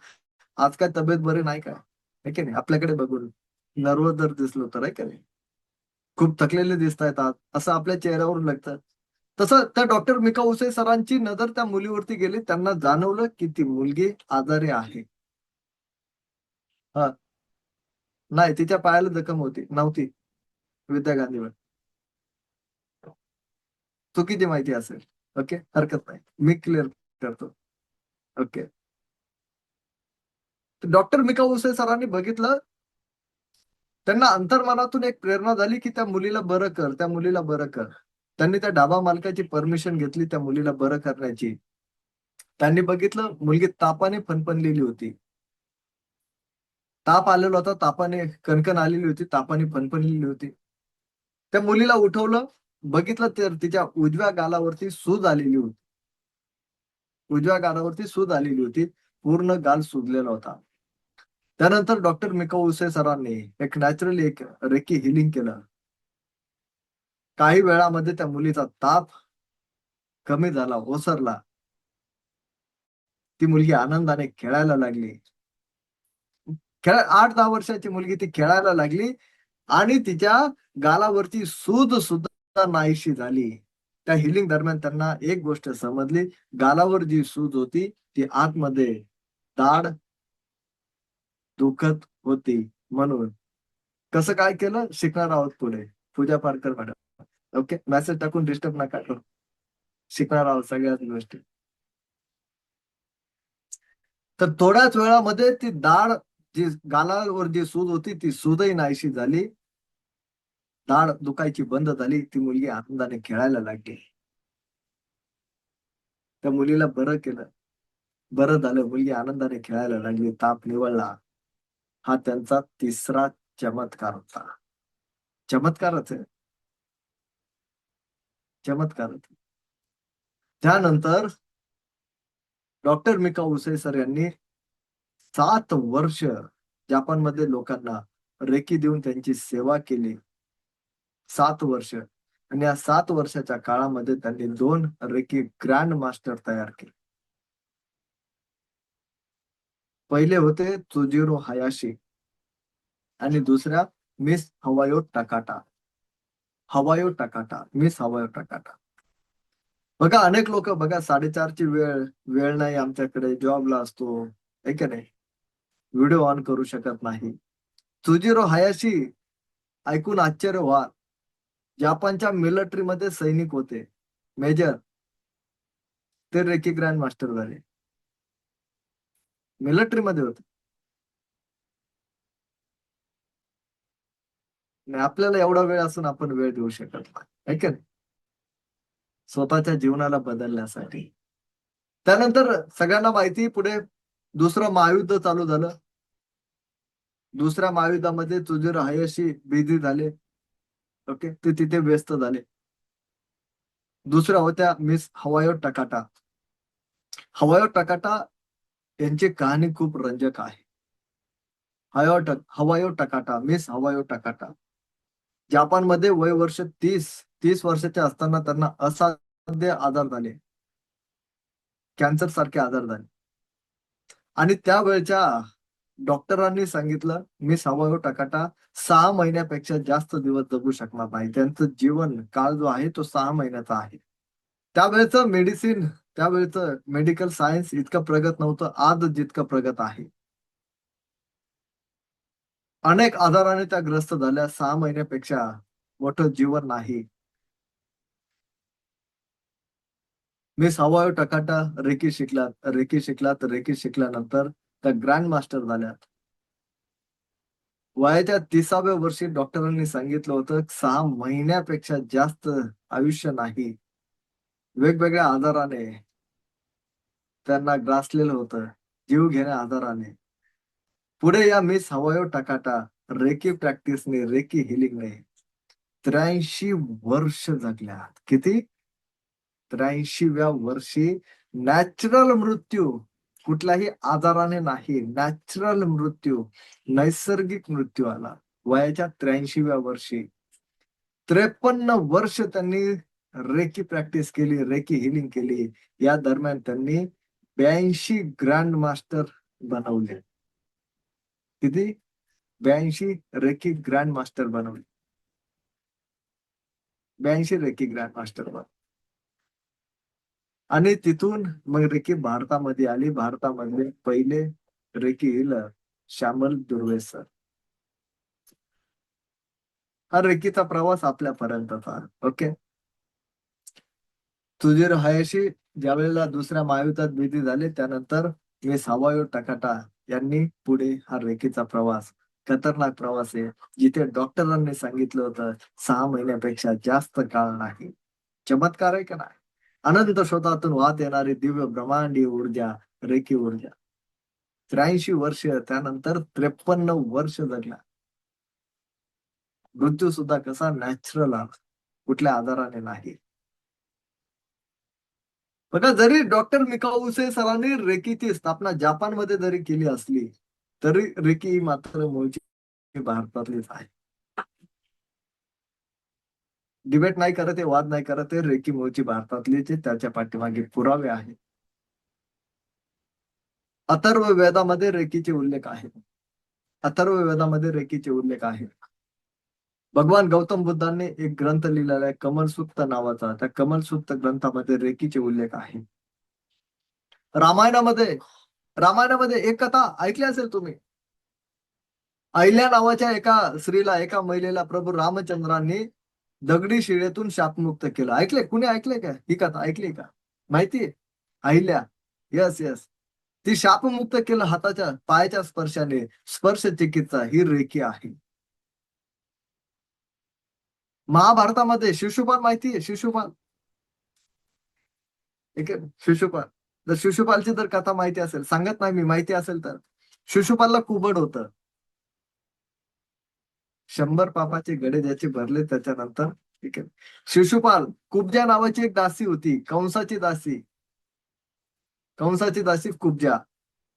"आज काय तब्येत बरी नाही का?" आहे की नाही? आपल्याकडे बघून. नर्वस जर दिसलो तर, आहे का नाही, खूप थकलेले दिसत आहेत आज, असं आपल्या चेहऱ्यावरून लागतं. तसं त्या डॉक्टर मिका उसे सरांची नजर त्या मुलीवरती गेली. त्यांना जाणवलं की ती मुलगी आजारी आहे. हा, नाही, तिच्या पायाला जखम नव्हती विद्या गांधीवर. चुकीची माहिती असेल. ओके, हरकत नाही, मी क्लिअर करतो. ओके. डॉक्टर मिका उसे सरांनी बघितलं, त्यांना अंतर्मनातून एक प्रेरणा झाली की त्या मुलीला बरं कर, त्या मुलीला बरं कर. त्यांनी त्या ढाबा मालकाची परमिशन घेतली त्या मुलीला बरं करण्याची. त्यांनी बघितलं मुलगी तापाने फणफणलेली होती. ताप आलेला होता, तापाने कणकण आलेली होती, तापाने फणफणलेली होती. त्या मुलीला उठवलं, बघितलं तर तिच्या उजव्या गालावरती सूज आलेली होती. उजव्या गालावरती सूज आलेली होती. पूर्ण गाल सुजलेला होता. त्यानंतर डॉक्टर मिका उसे सरांनी एक रेकी हिलिंग केलं. काही वेळामध्ये त्या मुलीचा ताप कमी झाला, ओसरला. ती मुलगी आनंदाने खेळायला लागली. 8-10 वर्षाची मुलगी ती खेळायला लागली आणि तिच्या गालावरची सूज सुद्धा नाहीशी झाली. त्या हिलिंग दरम्यान त्यांना एक गोष्ट समजली, गालावर जी सूज होती ती आतमध्ये दाढ दुखत होती. म्हणून कसं काय केलं शिकणार आहोत पुढे. पूजा पारकर मॅडम. ओके, मेसेज टाकून डिस्टर्ब नका करू. शिकणार आहोत सगळ्याच गोष्टी. तर थोड्याच वेळामध्ये ती दाढ, जी गालावर जी सूज होती ती सूजही नाहीशी झाली. दाढ दुखायची बंद झाली. ती मुलगी आनंदाने खेळायला लागली. त्या मुलीला बरं केलं. बरं झालं. मुलगी आनंदाने खेळायला लागली. ताप निवळला. हा त्यांचा तिसरा चमत्कार होता. चमत्कारच आहे. चमत्कारच. त्यानंतर डॉक्टर मिका उसे सर यांनी 7 वर्ष जपानमध्ये लोकांना रेकी देऊन त्यांची सेवा केली. 7 वर्ष. आणि या 7 वर्षाच्या काळामध्ये त्यांनी 2 रेकी ग्रँड मास्टर तयार केले. पहिले होते त्सुजिरो हायाशी आणि दुसऱ्या मिस हवायो टाकाटा. मिस हवायो टाकाटा. बघा, अनेक लोक बघा 4:30ची वेळ, वेळ नाही आमच्याकडे, जॉबला असतो, आहे का नाही, व्हिडिओ ऑन करू शकत नाही. त्सुजिरो हायाशी ऐकून आश्चर्य व्हाल, जपानच्या मिलिटरीमध्ये सैनिक होते, मेजर. ते रेकी ग्रँड मास्टर झाले, मिलिटरीमध्ये होते. आणि आपल्याला एवढा वेळ असून आपण वेळ देऊ शकत नाही, है का नाही, स्वतःच्या जीवनाला बदलण्यासाठी. त्यानंतर सगळ्यांना माहिती, पुढे दुसरं महायुद्ध चालू झालं. दुसऱ्या महायुद्धामध्ये त्सुजिरो हायाशी बिझी झाले. ओके, ते तिथे व्यस्त झाले. दुसऱ्या होत्या मिस हवायो टाकाटा. हवायो टाकाटा यांची कहाणी खूप रंजक आहे. हवायो टाकाटा, मिस हवायो टाकाटा, जपानमध्ये वय वर्ष 30 वर्षाचे असताना त्यांना असाध्य आजार झाले, कॅन्सर सारखे आजार झाले. आणि त्यावेळच्या डॉक्टरांनी सांगितलं, मिस हवायो टाकाटा 6 महिन्यापेक्षा जास्त दिवस जगू शकणार नाही. त्यांचं जीवन काळ जो आहे तो 6 महिन्याचा आहे. त्यावेळेचं मेडिकल सायन्स इतकं प्रगत नव्हतं आज जितकं प्रगत आहे. अनेक आजाराने त्या ग्रस्त झाल्या. 6 महिन्यापेक्षा मोठं जीवन नाही. मिस हवायो टाकाटा रेकी शिकल्यानंतर त्या ग्रँड मास्टर झाल्यात. वयाच्या 30व्या वर्षी डॉक्टरांनी सांगितलं होतं 6 महिन्यापेक्षा जास्त आयुष्य नाही. वेगवेगळ्या आजाराने त्यांना ग्रासलेलं होतं, जीव घेण्या आजाराने. पुढे या मिस हवायो टाकाटा रेकी प्रॅक्टिसने, रेकी हिलिंगने 83 वर्ष जगल्यात. किती? 83व्या वर्षी नॅचरल मृत्यू, कुठल्याही आजाराने नाही, नॅचरल मृत्यू, नैसर्गिक मृत्यू आला वयाच्या 83व्या वर्षी. 53 वर्ष त्यांनी रेकी प्रॅक्टिस केली, रेकी हिलिंग केली. या दरम्यान त्यांनी 82 ग्रँड मास्टर बनवले. किती? 82 रेकी ग्रँड मास्टर बनवले. 82 रेकी ग्रँड मास्टर बनवले. आणि तिथून मग रेकी भारतामध्ये आली. भारतामधले पहिले Reiki healer Shyamal Durve sir. हा रेकीचा प्रवास आपल्यापर्यंतचा. ओके. तुझीर हायेशी ज्यावेळेला दुसऱ्या महायुद्धात भीती झाली त्यानंतर मी सावायो टकाटा यांनी पुढे हा रेकीचा प्रवास, खतरनाक प्रवास आहे, जिथे डॉक्टरांनी सांगितलं होतं 6 महिन्यापेक्षा जास्त काळ नाही. चमत्कार आहे का नाही? अनंत शोधातून वाहत येणारी दिव्य ब्रह्मांडीय ऊर्जा, रेकी ऊर्जा. 83 वर्ष, त्यानंतर 53 वर्ष जगला. मृत्यू सुद्धा कसा नॅचरल आला, कुठल्या आजाराने नाही. बघा, जरी डॉक्टर मिकाऊ उसे सरांनी रेकीची स्थापना जपानमध्ये जरी केली असली तरी रेकी ही मात्र मूळची भारतातलीच आहे. डिबेट नाही करत आहे, वाद नाही करत आहे. रेकी मूळची भारतातलीच आहे. त्याच्या पाठीमागे पुरावे आहेत. अथर्व वेदामध्ये रेकीचे उल्लेख आहेत. अथर्व वेदामध्ये रेकीचे उल्लेख आहेत. भगवान गौतम बुद्धांनी एक ग्रंथ लिहिलेला आहे कमलसूक्त नावाचा. त्या कमलसूक्त ग्रंथामध्ये रेकीचे उल्लेख आहे. रामायणामध्ये रामायणामध्ये एक कथा ऐकली असेल तुम्ही. अहिल्या नावाच्या एका स्त्रीला, एका महिलेला प्रभू रामचंद्रांनी दगडी शिळेतून शापमुक्त केलं. ऐकले? कुणी ऐकले का ही कथा? ऐकली का? माहितीये? अहिल्या. Yes yes. ती शापमुक्त केलं हाताच्या पायाच्या स्पर्शाने. स्पर्श चिकित्सा ही रेकी आहे. महाभारतामध्ये शिशुपाल माहितीये? शिशुपाल. ठीक आहे. शिशुपाल. जर शिशुपालची जर कथा माहिती असेल, सांगत नाही मी, माहिती असेल तर. शिशुपालला कुबड होतं. 100 पापाचे गडे ज्याचे भरले त्याच्यानंतर. ठीक आहे. शिशुपाल, कुब्जा नावाची एक दासी होती, कंसाची दासी. कंसाची दासी कुब्जा.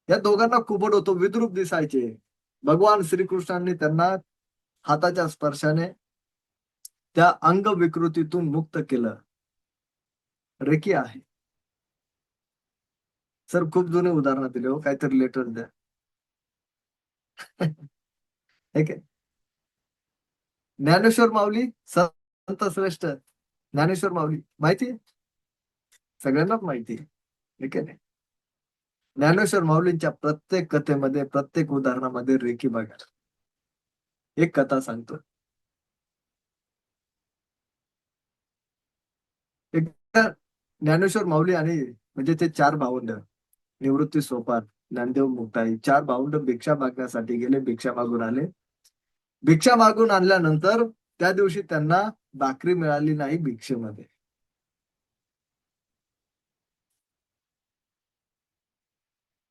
या दोघांना कुबड होतो, विद्रूप दिसायचे. भगवान श्रीकृष्णांनी त्यांना हाताच्या स्पर्शाने त्या अंग विकृतीतून मुक्त केलं. रेकी आहे. सर खूप जुने उदाहरणं दिले हो, काहीतरी लेटर द्या. ठीक आहे. ज्ञानेश्वर माऊली, संत श्रेष्ठ ज्ञानेश्वर माऊली माहिती आहे? सगळ्यांनाच माहिती आहे. ठीक आहे. ज्ञानेश्वर माऊलींच्या प्रत्येक कथेमध्ये, प्रत्येक उदाहरणामध्ये रेकी बघा. एक कथा सांगतो. एकदा ज्ञानेश्वर माऊली आणि म्हणजे ते 4 भावंड, निवृत्ती सोपान, ज्ञानदेव मुक्ताई, 4 भावंड भिक्षा मागण्यासाठी गेले. भिक्षा मागून आले. भिक्षा मागून आणल्यानंतर त्या दिवशी त्यांना भाकरी मिळाली नाही भिक्षेमध्ये.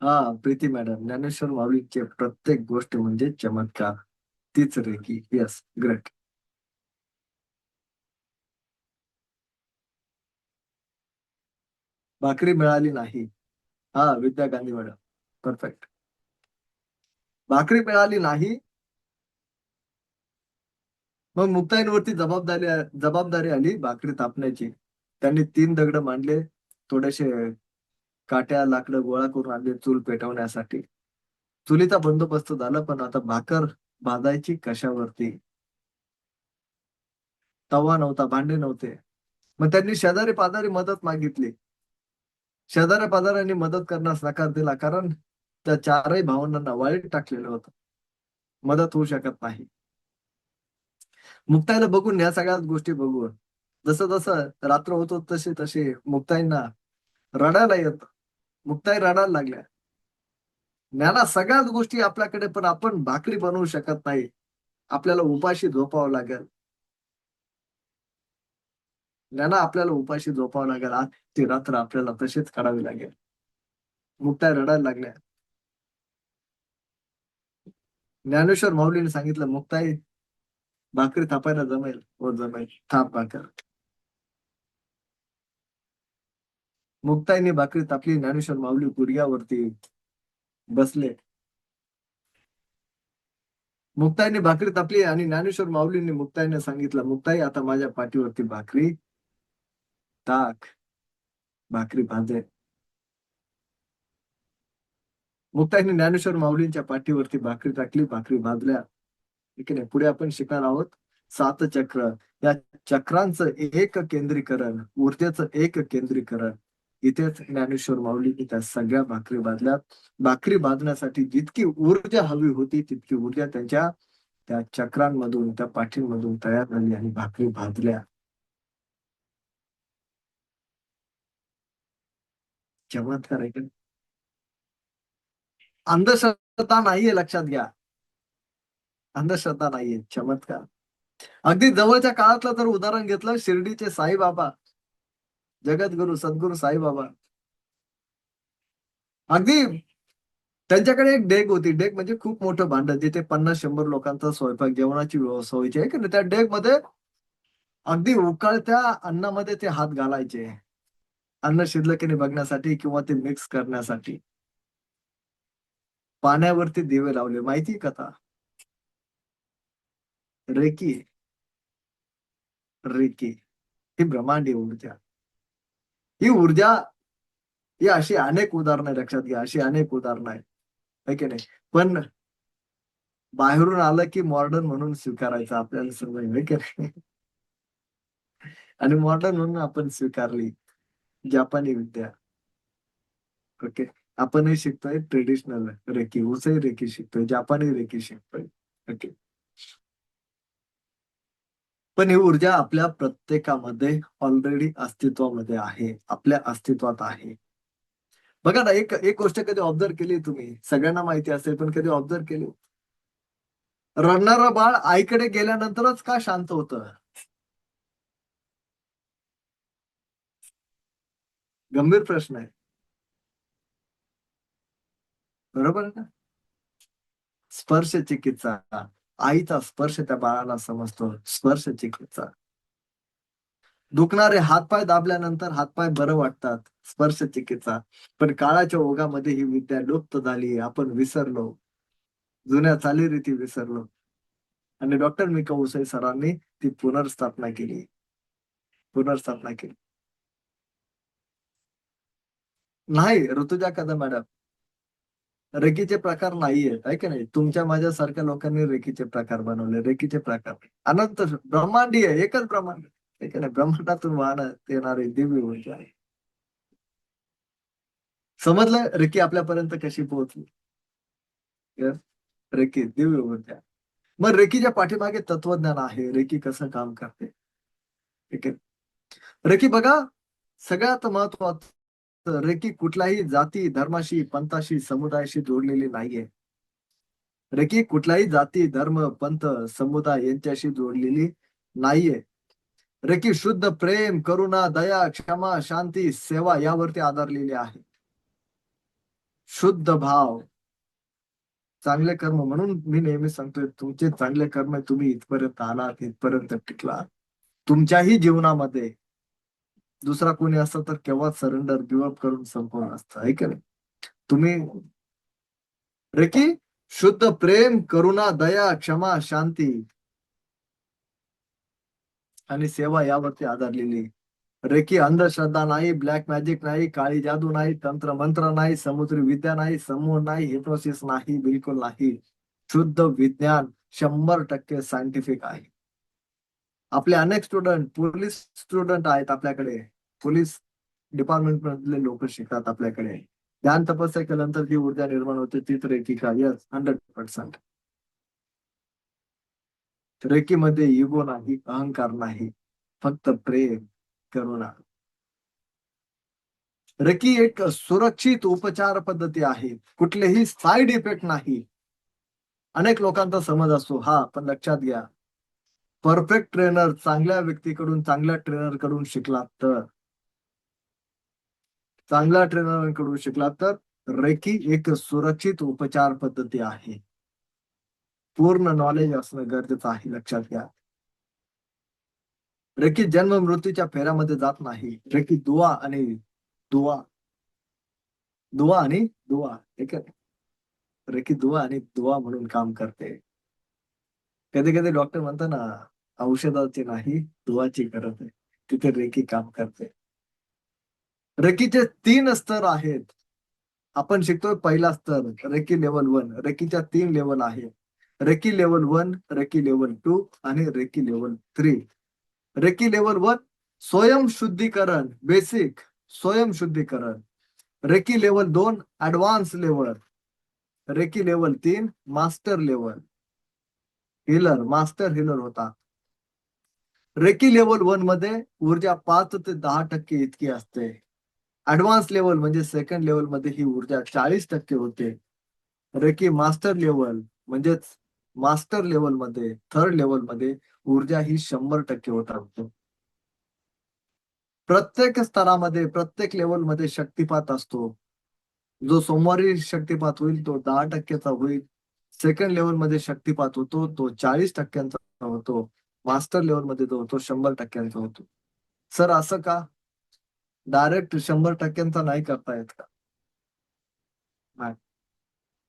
हा, प्रीती मॅडम. ज्ञानेश्वर माऊलीचे प्रत्येक गोष्ट म्हणजे चमत्कार. तीच रेकी. Yes, great. भाकरी मिळाली नाही. हा, विद्या गांधी मॅडम. परफेक्ट. भाकरी मिळाली नाही. मग मुक्ताईंवरती जबाबदारी आली भाकरी थापण्याची. त्यांनी 3 दगड मांडले, थोडेसे काट्या लाकडं गोळा करून आणले चूल पेटवण्यासाठी. चुलीचा बंदोबस्त झाला, पण आता भाकर भाजायची कशावरती? तवा नव्हता, भांडे नव्हते. मग त्यांनी शेजारी पाजारी मदत मागितली. शेजाऱ्या पाजाऱ्यांनी मदत करण्यास नकार दिला, कारण त्या 4ही भावंडांना वाळीत टाकलेलं होतं. मदत होऊ शकत नाही. मुक्ताईला बघून या सगळ्याच गोष्टी बघून जसं जसं रात्र होत होत तशी तशी मुक्ताईंना रडायला येत. मुक्ताई रडायला लागल्या. ज्ञाना सगळ्याच गोष्टी आपल्याकडे, पण आपण भाकरी बनवू शकत नाही. आपल्याला उपाशी झोपावं लागेल. ज्ञाना आपल्याला उपाशी झोपावं लागेल. आज ती रात्र आपल्याला तशीच काढावी लागेल. मुक्ताई रडायला लागल्या. ज्ञानेश्वर माऊलीने सांगितलं, मुक्ताई भाकरी थापायला जमेल? हो जमेल, थाप भाकर. मुक्ताईने भाकरी थापली. ज्ञानेश्वर माऊली गुडघ्यावरती बसले. मुक्ताईने भाकरी थापली आणि ज्ञानेश्वर माऊलींनी मुक्ताईने सांगितलं, मुक्ताई आता माझ्या पाठीवरती भाकरी टाक, भाकरी भाजे. मुक्ताईने ज्ञानेश्वर माऊलींच्या पाठीवरती भाकरी टाकली, भाकरी भाजल्या. ठीक आहे. पुढे आपण शिकणार आहोत 7 चक्र. या चक्रांचं एक केंद्रीकरण, ऊर्जेचं एक केंद्रीकरण. इथेच ज्ञानेश्वर माऊलींनी त्या सगळ्या भाकरी बांधल्या. भाकरी बांधण्यासाठी जितकी ऊर्जा हवी होती तितकी ऊर्जा त्यांच्या त्या चक्रांमधून, त्या पाठींमधून तयार झाली आणि भाकरी बांधल्या. चमत्कार आहे का? अंधश्रद्धा नाहीये, लक्षात घ्या. अंधश्रद्धा नाहीये, चमत्कार. अगदी जवळच्या काळातलं जर उदाहरण घेतलं, शिर्डीचे साईबाबा, जगद्गुरु सद्गुरु साईबाबा. अगदी त्यांच्याकडे एक डेग होती. डेग म्हणजे खूप मोठं भांड, जिथे 50-100 लोकांचा स्वयंपाक, जेवणाची व्यवस्था व्हायची आहे की नाही. त्या डेग मध्ये अगदी उकळत्या अन्नामध्ये ते हात घालायचे, अन्न शिजलं की नाही बघण्यासाठी किंवा ते मिक्स करण्यासाठी. पाण्यावरती दिवे लावले, माहिती कथा. रेकी, रेकी ही ब्रह्मांडीय ऊर्जा. ही ऊर्जा, ही अशी अनेक उदाहरणं लक्षात घ्या, अशी अनेक उदाहरणं आहेत, है की नाही. पण बाहेरून आलं की मॉडर्न म्हणून स्वीकारायचं आपल्याला सवय, है की नाही. आणि मॉडर्न म्हणून आपण स्वीकारली जपानी विद्या. ओके. आपणही शिकतोय ट्रेडिशनल रेकी, उसई रेकी शिकतोय, जपानी रेकी शिकतोय. ओके. पण ही ऊर्जा आपल्या प्रत्येकामध्ये ऑलरेडी अस्तित्वामध्ये आहे, आपल्या अस्तित्वात आहे. बघा ना, एक एक गोष्ट कधी ऑब्झर्व केली तुम्ही, सगळ्यांना माहिती असेल पण कधी ऑब्झर्व केली, रडणारं बाळ आईकडे गेल्यानंतरच का शांत होतं? गंभीर प्रश्न आहे. बरोबर आहे ना? स्पर्श चिकित्सा, आईचा स्पर्श त्या बाळाला समजतो, स्पर्श चिकित्सा. दुखणारे हातपाय दाबल्यानंतर हातपाय बरं वाटतात, स्पर्श चिकित्सा. पण काळाच्या ओघामध्ये ही विद्या लुप्त झाली, आपण विसरलो, जुन्या चालीरीती विसरलो. आणि डॉक्टर मिका उसाई सरांनी ती पुनर्स्थापना केली, पुनर्स्थापना केली. नाही, ऋतुजा कदम मॅडम, रेकीचे प्रकार नाहीयेत, आहे की नाही. तुमच्या माझ्यासारख्या लोकांनी रेकीचे प्रकार बनवले. रेकीचे प्रकार अनंत, ब्रह्मांडीय, एकच ब्रह्मांड, आहे की नाही. ब्रह्मांडातून वाहण्यात येणारी दिव्य ऊर्जा आहे. समजलं रेकी आपल्यापर्यंत कशी पोहोचली? Yes. रेकी दिव्य ऊर्जा. मग रेकीच्या पाठीमागे तत्वज्ञान आहे, रेकी कसं काम करते. ठीक आहे. रेकी बघा, सगळ्यात महत्वाचं, रेकी कुठल्याही जाती, धर्माशी, पंथाशी, समुदायाशी जोडलेली नाहीये. रेकी कुठल्याही जाती, धर्म, पंथ, समुदाय यांच्याशी जोडलेली नाहीये. रेकी शुद्ध प्रेम, करुणा, दया, क्षमा, शांती, सेवा यावरती आधारलेली आहे. शुद्ध भाव, चांगले कर्म. म्हणून मी नेहमी सांगतोय, तुमचे चांगले कर्म, तुम्ही इथपर्यंत आलात, इथपर्यंत टिकलात. तुमच्याही जीवनामध्ये दुसरा कोणी असतं तर केव्हा सरेंडर, गिव्हअप करून संपवलं असतं, आहे का नाही. तुम्ही रेकी शुद्ध प्रेम, करुणा, दया, क्षमा, शांती आणि सेवा यावरती आधारलेली. रेकी अंधश्रद्धा नाही, ब्लॅक मॅजिक नाही, काळी जादू नाही, तंत्र मंत्र नाही, समुद्री विद्या नाही, समूह नाही, हिप्नोसिस नाही, बिलकुल नाही. शुद्ध विज्ञान, 100% सायंटिफिक आहे. आपले अनेक स्टुडंट, पोलीस स्टुडंट आहेत आपल्याकडे, पोलीस डिपार्टमेंट मधले लोक शिकतात आपल्याकडे. ध्यान तपस्या केल्यानंतर जी ऊर्जा निर्माण होते तीच रेकी का? यस, 100%. रेकीमध्ये इगो नाही, अहंकार नाही, फक्त प्रेम, करुणा. रेकी एक सुरक्षित उपचार पद्धती आहे, कुठलेही साइड इफेक्ट नाही. अनेक लोकांचा समज असतो, हा, पण लक्षात घ्या, परफेक्ट ट्रेनर, चांगल्या व्यक्तीकडून, चांगल्या ट्रेनर कडून शिकला तर, चांगल्या ट्रेनरकडून शिकला तर रेकी एक सुरक्षित उपचार पद्धती आहे. पूर्ण नॉलेज असणं गरजेचं आहे, लक्षात घ्या. रेकी जन्म मृत्यूच्या फेऱ्यामध्ये जात नाही. रेकी दुआ आणि दुआ, दुआ आणि दुआ, ठीक आहे. रेकी दुआ आणि दुआ म्हणून काम करते. कधी कधी डॉक्टर म्हणतात ना, औषधाची नाही, दुआची गरज आहे. तिथे रेकी काम करते. रेकीचे 3 स्तर आहेत. आपण शिकतोय पहिला स्तर, रेकी लेवल 1. रेकीच्या 3 लेवल आहेत. रेकी लेवल 1, रेकी लेवल 2 आणि रेकी लेवल 3. रेकी लेवल 1 स्वयंशुद्धीकरण, बेसिक स्वयंशुद्धीकरण. Reiki level 2 advance level. Reiki level 3 master level. Healer, master healer होता. रेकी लेवल 1 मध्ये ऊर्जा 5 ते 10% इतकी असते. ऍडव्हान्स लेवल म्हणजे सेकंड लेवल मध्ये ही ऊर्जा 40% होते. रेकी मास्टर लेवल म्हणजेच मास्टर लेवल मध्ये, थर्ड लेवल मध्ये ऊर्जा ही 100% होतात. प्रत्येक स्तरामध्ये, प्रत्येक लेवलमध्ये शक्तिपात असतो. जो सोमवारी शक्तिपात होईल तो 10%चा होईल. सेकंड लेवलमध्ये शक्तिपात होतो तो 40%चा होतो. मास्टर लेवलमध्ये जो होतो 100%चा होतो. सर असं का? डायरेक्ट 100%चा नाही करता येत का? नाही.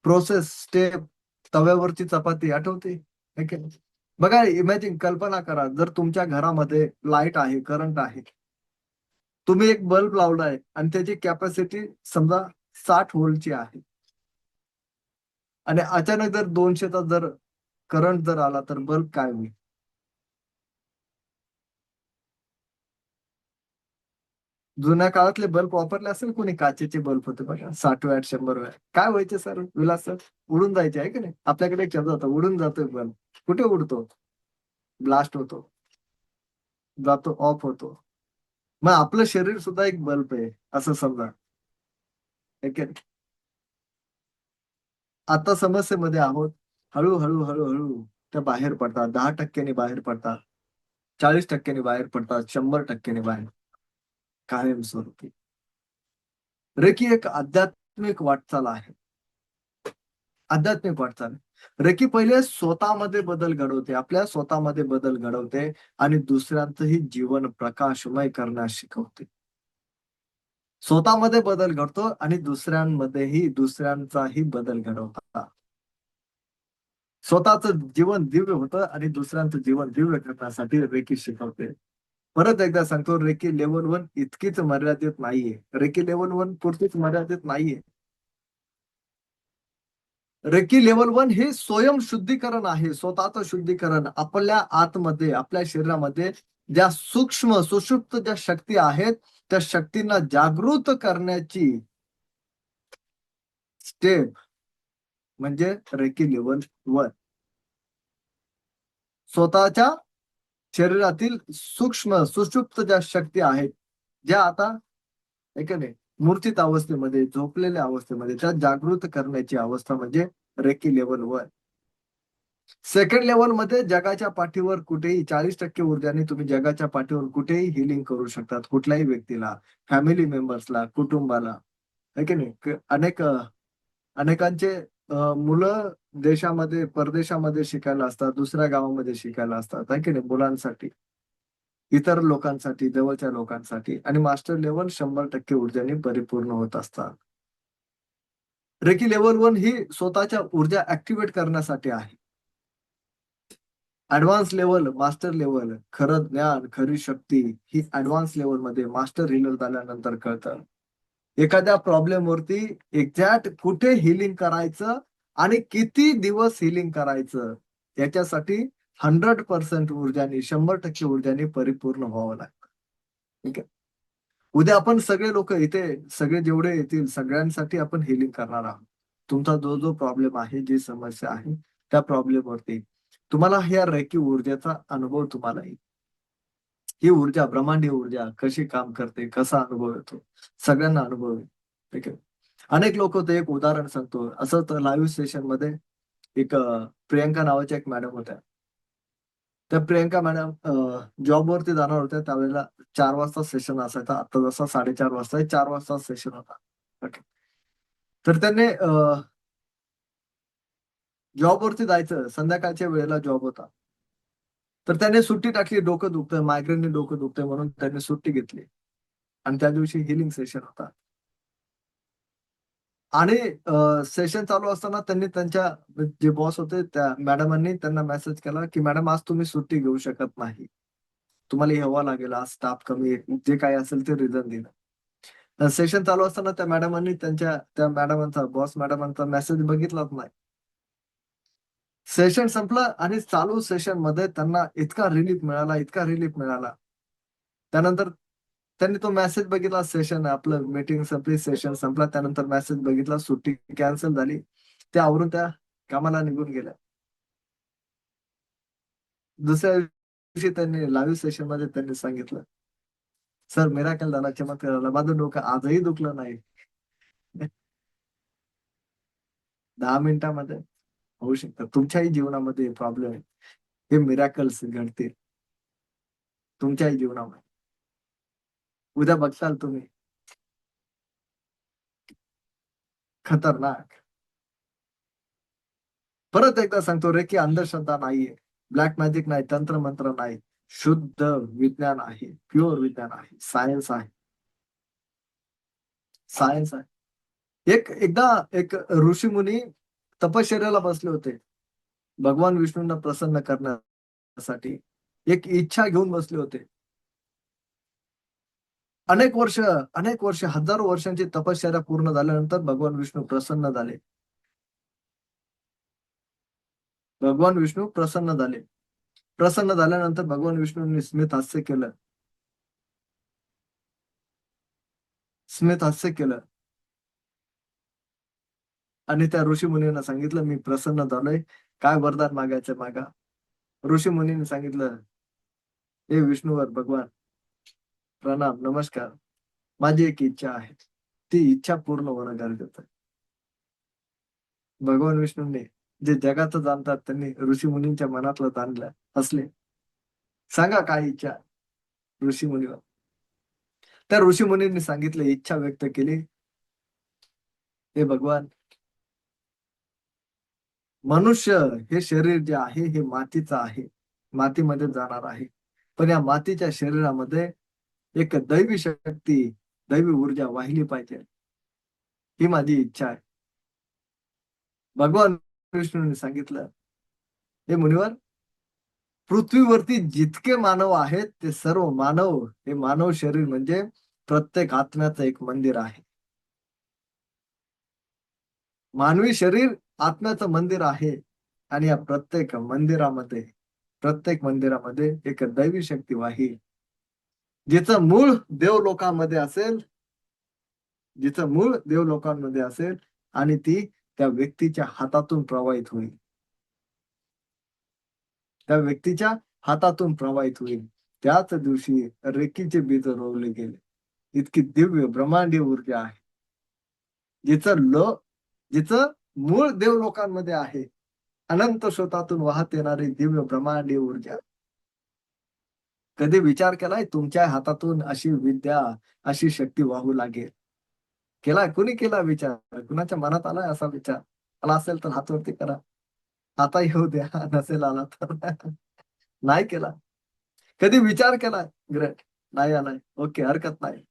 प्रोसेस, स्टेप, तव्यावरची चपाती आठवते? है की नाही? बघा, इमॅजिन, कल्पना करा, जर तुमच्या घरामध्ये लाईट आहे, करंट आहे. तुम्ही एक बल्ब लावलाय आणि त्याची कॅपॅसिटी समजा 60 व्होल्टची आहे. आणि अचानक जर 200चा जर करंट जर आला तर बल्ब काय होईल? जुन्या काळातले बल्ब वापरले असेल कोणी, काचेचे बल्ब होते बघा, 60 वॅट, 100 वॅट. काय व्हायचे सर विलास सर? उडून जायचे आहे की नाही? आपल्याकडे एक शब्द होता, उडून जातोय बल्ब. कुठे उडतो? ब्लास्ट होतो, जातो, ऑफ होतो. मग आपलं शरीर सुद्धा एक बल्ब आहे असं समजा. है की नाही? आता समस्येमध्ये आहोत. हळूहळू हळूहळू त्या बाहेर पडतात, 10%ने बाहेर पडतात, 40%ने बाहेर पडतात, 100%ने बाहेर, कायमस्वरूपी. रेकी एक आध्यात्मिक वाटचाल आहे. आध्यात्मिक वाटचाल. रेकी पहिले स्वतःमध्ये बदल घडवते, आपल्या स्वतःमध्ये बदल घडवते आणि दुसऱ्यांचंही जीवन प्रकाशमय करण्यास शिकवते. स्वतःमध्ये बदल घडतो आणि दुसऱ्यांमध्येही दुसऱ्यांचाही बदल घडवतात. स्वतःचं जीवन दिव्य होतं आणि दुसऱ्यांचं जीवन दिव्य करण्यासाठी रेकी शिकवते. परत एकदा सांगतो, रेकी लेव्हल 1 इतकीच मर्यादित नाहीये. रेकी लेव्हल 1 पुरतीच मर्यादित नाहीये. रेकी लेव्हल 1 हे स्वयंशुद्धीकरण आहे. स्वतःचं शुद्धीकरण. आपल्या आतमध्ये, आपल्या शरीरामध्ये ज्या सूक्ष्म, सुषुप्त ज्या शक्ती आहेत, त्या शक्तींना जागृत करण्याची स्टेप म्हणजे रेकी लेव्हल 1. स्वतःच्या शरीरातील सूक्ष्म, सुषुप्त ज्या शक्ती आहेत, ज्या आता आहे का नाही, मूर्छित अवस्थेमध्ये, झोपलेल्या अवस्थेमध्ये, त्या जागृत करण्याची अवस्था म्हणजे रेकी लेव्हल 1. सेकंड लेव्हलमध्ये जगाच्या पाठीवर कुठेही 40% ऊर्जाने तुम्ही जगाच्या पाठीवर कुठेही हीलिंग करू शकतात. कुठल्याही व्यक्तीला, फॅमिली मेंबर्सला, कुटुंबाला. आहे की नाही? अनेकांचे मुलं देशामध्ये, परदेशामध्ये शिकायला असतात, दुसऱ्या गावामध्ये शिकायला असतात, आहे की नाही? मुलांसाठी, इतर लोकांसाठी, जवळच्या लोकांसाठी, आणि मास्टर लेव्हल 100% ऊर्जेने परिपूर्ण होत असतात. रेकी लेव्हल 1 ही स्वतःच्या ऊर्जा ऍक्टिव्हेट करण्यासाठी आहे. ऍडव्हान्स लेव्हल, मास्टर लेव्हल, खरं ज्ञान, खरी शक्ती ही ऍडव्हान्स लेव्हलमध्ये मास्टर हीलर झाल्यानंतर कळतं. एखाद्या प्रॉब्लेम वरती एक्झॅक्ट कुठे हीलिंग करायचं आणि किती दिवस हीलिंग करायचं, याच्यासाठी 100% ऊर्जानी, 100% ऊर्जानी परिपूर्ण व्हावं लागतं. ठीक आहे. उद्या आपण सगळे लोक इथे, सगळे जेवढे येतील सगळ्यांसाठी आपण हीलिंग करणार आहोत. तुमचा जो जो प्रॉब्लेम आहे, जी समस्या आहे, त्या प्रॉब्लेम वरती तुम्हाला ह्या रेकी ऊर्जेचा अनुभव तुम्हाला येईल. ही ऊर्जा, ब्रह्मांडीय ऊर्जा कशी काम करते, कसा अनुभव येतो, सगळ्यांना अनुभव येईल. ठीक आहे. अनेक लोक होते, एक उदाहरण सांगतो. असं तर लाईव्ह सेशन मध्ये एक प्रियंका नावाच्या एक मॅडम होत्या. त्या प्रियंका मॅडम जॉबवरती जाणार होत्या त्यावेळेला. 4 वाजता सेशन असायचा. आता जसा 4:30 वाजता आहे, 4 वाजता सेशन होता. ओके. तर त्यांनी जॉबवरती जायचं, संध्याकाळच्या वेळेला जॉब होता. तर त्याने सुट्टी टाकली. डोकं दुखतंय, मायग्रेनने डोकं दुखतंय म्हणून त्यांनी सुट्टी घेतली. आणि त्या दिवशी हिलिंग सेशन होता. आणि सेशन चालू असताना त्यांनी त्यांच्या जे बॉस होते त्या मॅडमांनी त्यांना मेसेज केला, की "मॅडम आज तुम्ही सुट्टी घेऊ शकत नाही. तुम्हाला यावं लागेल. आज स्टाफ कमी आहे." जे काही असेल ते रिझन दिलं. सेशन चालू असताना त्या मॅडमांनी त्या मॅडमांचा, बॉस मॅडमांचा मेसेज बघितलाच नाही. सेशन संपलं आणि चालू सेशन मध्ये त्यांना इतका रिलीफ मिळाला, इतका रिलीफ मिळाला. त्यानंतर त्यांनी तो मेसेज बघितला, सेशन आपलं मीटिंग संपली, सेशन संपला. त्यानंतर मेसेज बघितला, सुट्टी कॅन्सल झाली. त्या आवरून त्या कामाला निघून गेल्या. दुसऱ्या दिवशी त्यांनी लाईव्ह सेशन मध्ये त्यांनी सांगितलं, "सर मिराकल झाला, चमत्कार झाला. माझं डोकं आजही दुखलं नाही." 10 मिनिटामध्ये होऊ शकतं. तुमच्याही जीवनामध्ये प्रॉब्लेम आहे. हे मिराकल्स घडतील तुमच्याही जीवनामध्ये. उद्या बघताल तुम्ही खतरनाक. परत एकदा सांगतो, रेकी अंधश्रद्धा नाहीये. ब्लॅक मॅजिक नाही, तंत्र-मंत्र नाही. शुद्ध विज्ञान आहे. प्युअर विज्ञान आहे. सायन्स आहे. सायन्स आहे. एकदा एक ऋषीमुनी तपश्चर्याला बसले होते. भगवान विष्णूंना प्रसन्न करण्यासाठी. एक इच्छा घेऊन बसले होते. अनेक वर्ष, हजारो वर्षांची तपश्चर्या पूर्ण झाल्यानंतर भगवान विष्णू प्रसन्न झाले. भगवान विष्णू प्रसन्न झाले. प्रसन्न झाल्यानंतर भगवान विष्णूंनी स्मित हास्य केलं. स्मित हास्य केलं आणि त्या ऋषीमुनींना सांगितलं, "मी प्रसन्न झालोय. काय वरदान मागायचं मागा." ऋषीमुनींनी सांगितलं, "हे विष्णूवर भगवान, प्रणाम, नमस्कार. माझी एक इच्छा आहे. ती इच्छा पूर्ण होणं गरजेचं आहे." भगवान विष्णूंनी जे जगाचं जाणतात त्यांनी ऋषीमुनींच्या मनातलं जाणलं. हसले. "सांगा काय इच्छा आहे?" ऋषीमुनीवर. त्या ऋषीमुनींनी सांगितलं, इच्छा व्यक्त केली, "हे भगवान, मनुष्य हे शरीर जे आहे हे मातीचं आहे. मातीमध्ये जाणार आहे. पण या मातीच्या शरीरामध्ये एक दैवी शक्ती, दैवी ऊर्जा वाहिली पाहिजे. ही माझी इच्छा आहे." भगवान विष्णूंनी सांगितलं, "हे मुनिवर, पृथ्वीवरती जितके मानव आहेत, ते सर्व मानव, हे मानव शरीर म्हणजे प्रत्येक आत्म्याचं एक मंदिर आहे. मानवी शरीर आत्म्याचं मंदिर आहे आणि या प्रत्येक मंदिरामध्ये एक दैवी शक्ती वाही, जिचं मूळ देवलोकामध्ये असेल, जिचं मूळ देवलोकांमध्ये असेल आणि ती त्या व्यक्तीच्या हातातून प्रवाहित होईल. त्या व्यक्तीच्या हातातून प्रवाहित होईल. त्याच दिवशी रेकीचे बीज रोवले गेले. इतकी दिव्य ब्रह्मांडीय ऊर्जा आहे. जिचं लो जिचं मूळ देवलोकांमध्ये आहे. अनंत स्रोतातून वाहत येणारी दिव्य ब्रह्मांडीय ऊर्जा. कधी विचार केलाय तुमच्या हातातून अशी विद्या, अशी शक्ती वाहू लागेल? केलाय? कुणी केला विचार? कुणाच्या मनात आलाय असा विचार? आला असेल तर हात वरती करा. आता येऊ द्या. नसेल आला तर नाही केला. कधी विचार केलाय? ग्रेट. नाही आलाय. ओके, हरकत नाही.